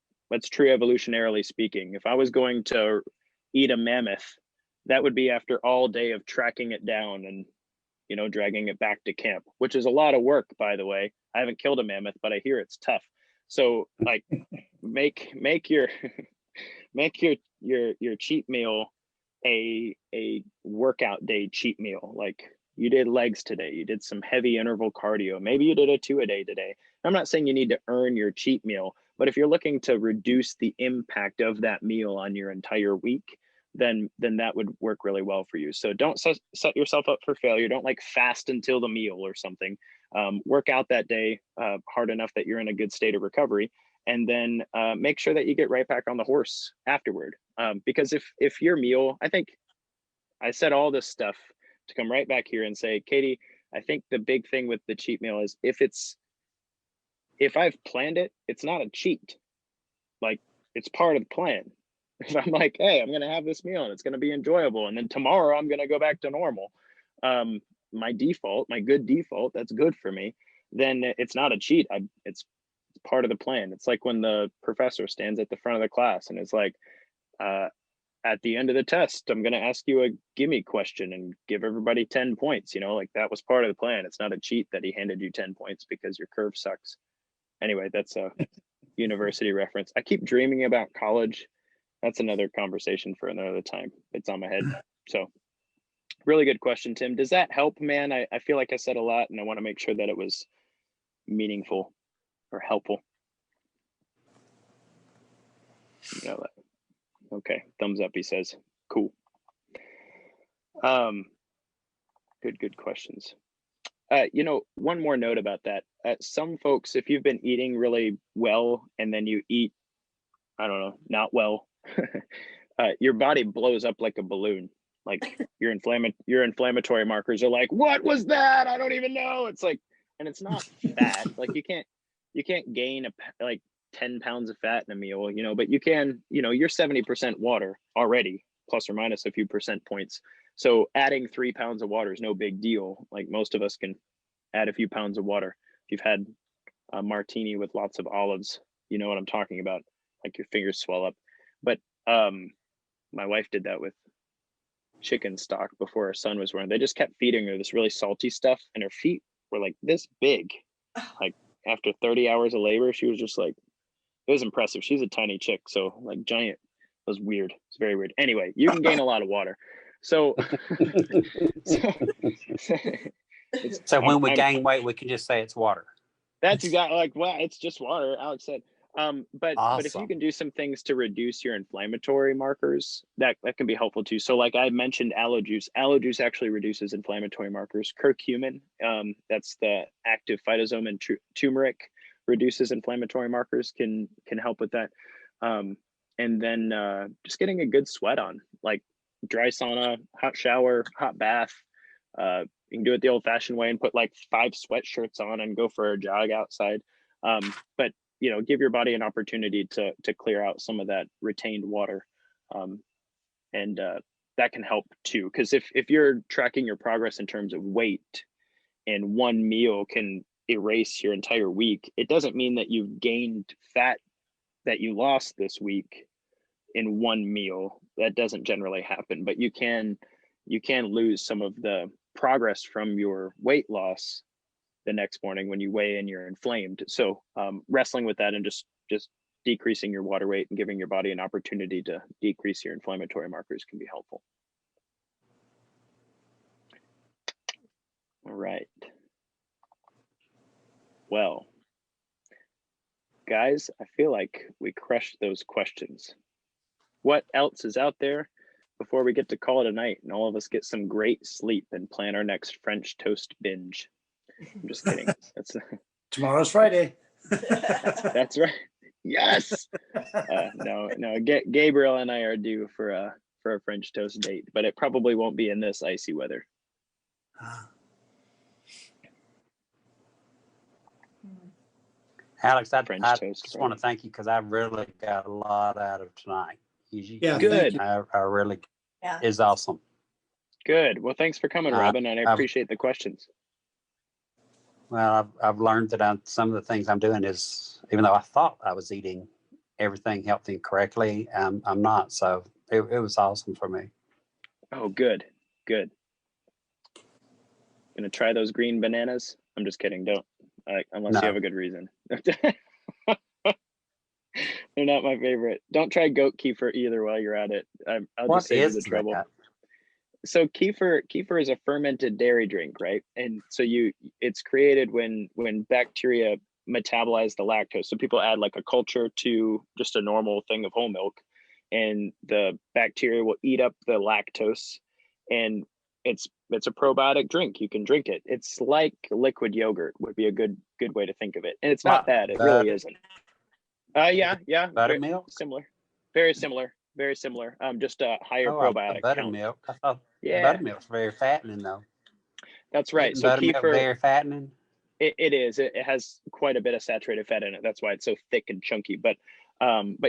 true evolutionarily speaking. If I was going to eat a mammoth, that would be after all day of tracking it down and, you know, dragging it back to camp, which is a lot of work, by the way. I haven't killed a mammoth, but I hear it's tough. So like make your your cheat meal a workout day cheat meal. Like, you did legs today, you did some heavy interval cardio, maybe you did a 2-a-day today. I'm not saying you need to earn your cheat meal, but if you're looking to reduce the impact of that meal on your entire week, then that would work really well for you. So don't set yourself up for failure. Don't like fast until the meal or something. Work out that day hard enough that you're in a good state of recovery, and then make sure that you get right back on the horse afterward. Because if your meal, I think I said all this stuff to come right back here and say, Katie, I think the big thing with the cheat meal is if I've planned it, it's not a cheat. Like, it's part of the plan. If I'm like, hey, I'm going to have this meal and it's going to be enjoyable, and then tomorrow I'm going to go back to normal, my good default, that's good for me, then it's not a cheat. It's part of the plan. It's like when the professor stands at the front of the class and is like, at the end of the test, I'm going to ask you a gimme question and give everybody 10 points, you know, like that was part of the plan. It's not a cheat that he handed you 10 points because your curve sucks. Anyway, that's a university reference. I keep dreaming about college. That's another conversation for another time. It's on my head. So really good question, Tim. Does that help, man? I feel like I said a lot, and I want to make sure that it was meaningful or helpful. You know that. Okay, thumbs up, he says. Cool. Good questions. You know, one more note about that. Some folks, if you've been eating really well and then you eat, I don't know, not well, your body blows up like a balloon. Like your inflammatory markers are like, what was that? I don't even know. It's like, and it's not fat. Like you can't gain like 10 pounds of fat in a meal, you know, but you can, you know, you're 70% water already, plus or minus a few percent points. So adding 3 pounds of water is no big deal. Like most of us can add a few pounds of water. If you've had a martini with lots of olives, you know what I'm talking about. Like your fingers swell up. But my wife did that with chicken stock before her son was born. They just kept feeding her this really salty stuff, and her feet were like this big. Like after 30 hours of labor, she was just like, it was impressive. She's a tiny chick, so like giant. It was weird. It's very weird. Anyway, you can gain a lot of water. So so when we gain weight, we can just say it's water. That's exactly like, well, it's just water, Alex said. But awesome. But if you can do some things to reduce your inflammatory markers, that can be helpful too. So like I mentioned aloe juice. Aloe juice actually reduces inflammatory markers. Curcumin, that's the active phytosome in turmeric, reduces inflammatory markers, can help with that. And then just getting a good sweat on, like dry sauna, hot shower, hot bath. You can do it the old-fashioned way and put like 5 sweatshirts on and go for a jog outside. But you know, give your body an opportunity to clear out some of that retained water. And that can help too. Because if you're tracking your progress in terms of weight, and one meal can erase your entire week, it doesn't mean that you've gained fat that you lost this week in one meal. That doesn't generally happen, but you can lose some of the progress from your weight loss the next morning when you weigh and you're inflamed. So wrestling with that and just decreasing your water weight and giving your body an opportunity to decrease your inflammatory markers can be helpful. All right. Well, guys, I feel like we crushed those questions. What else is out there before we get to call it a night and all of us get some great sleep and plan our next French toast binge? I'm just kidding. That's Tomorrow's Friday. That's right. Yes. No. Gabriel and I are due for a French toast date, but it probably won't be in this icy weather. Alex, I just want to thank you because I really got a lot out of tonight. Yeah, good. I really, is awesome. Good. Well, thanks for coming, Robin, and I appreciate the questions. Well, I've learned that some of the things I'm doing is, even though I thought I was eating everything healthy correctly, I'm not. So it was awesome for me. Oh, good. Good. Gonna try those green bananas? I'm just kidding. Don't. Unless you have a good reason. They're not my favorite. Don't try goat kefir either while you're at it. I'll just save you the trouble. That? So kefir is a fermented dairy drink, right? And so it's created when bacteria metabolize the lactose. So people add like a culture to just a normal thing of whole milk, and the bacteria will eat up the lactose, and it's a probiotic drink. You can drink it. It's like liquid yogurt would be a good way to think of it. And it's not bad. It really isn't. Yeah. Buttermilk? Similar. Very similar. Just a higher probiotic buttermilk. count. I thought buttermilk's very fattening though. That's right. Isn't so buttermilk kefir, very fattening? It is. It has quite a bit of saturated fat in it. That's why it's so thick and chunky. But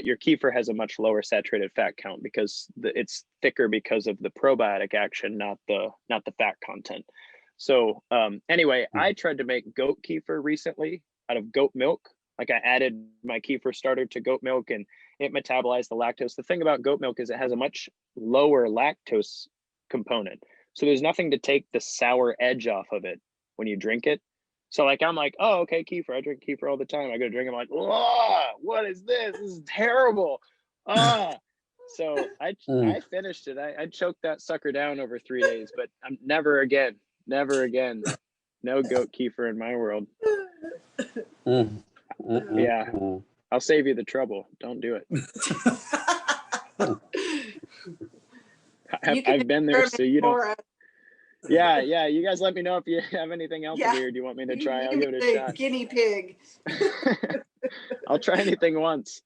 your kefir has a much lower saturated fat count because it's thicker because of the probiotic action, not the fat content. So anyway, I tried to make goat kefir recently out of goat milk. Like I added my kefir starter to goat milk and it metabolized the lactose. The thing about goat milk is it has a much lower lactose component. So there's nothing to take the sour edge off of it when you drink it. So like, I'm like, oh, okay, kefir. I drink kefir all the time. I go to drink. I'm like, oh, what is this? This is terrible. So I finished it. I choked that sucker down over 3 days, but I'm never again. No goat kefir in my world. Yeah, I'll save you the trouble. Don't do it. I've been there, so you don't. Yeah. You guys let me know if you have anything else weird you want me to try. I'll give it a shot. Guinea pig. I'll try anything once.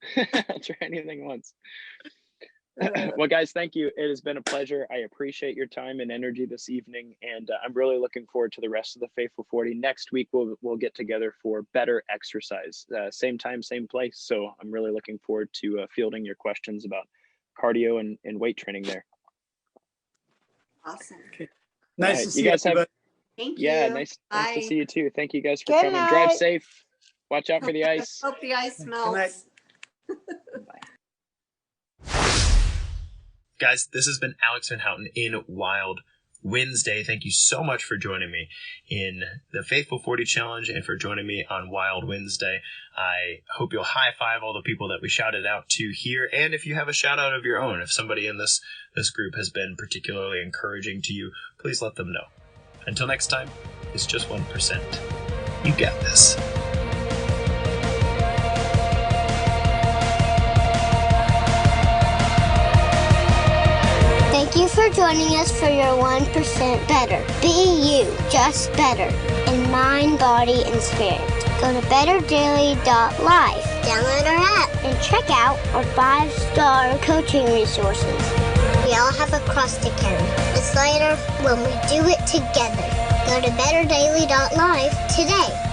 Well, guys, thank you. It has been a pleasure. I appreciate your time and energy this evening, and I'm really looking forward to the rest of the Faithful 40. Next week, we'll get together for better exercise. Same time, same place. So I'm really looking forward to fielding your questions about cardio and weight training there. Awesome. Okay. Nice to see you guys. Thank you. Yeah, nice to see you too. Thank you guys for coming. Night. Drive safe. Watch out for the ice. Hope the ice melts. Bye. Guys, this has been Alex Van Houten in Wild Winsday. Thank you so much for joining me in the Faithful 40 Challenge and for joining me on Wild Winsday. I hope you'll high five all the people that we shouted out to here. And if you have a shout out of your own, if somebody in this group has been particularly encouraging to you, please let them know. Until next time, it's just 1%. You got this. Thank you for joining us for your 1% better. Be you, just better, in mind, body, and spirit. Go to betterdaily.life, download our app, and check out our 5-star coaching resources. We all have a cross to carry. It's lighter when we do it together. Go to betterdaily.life today.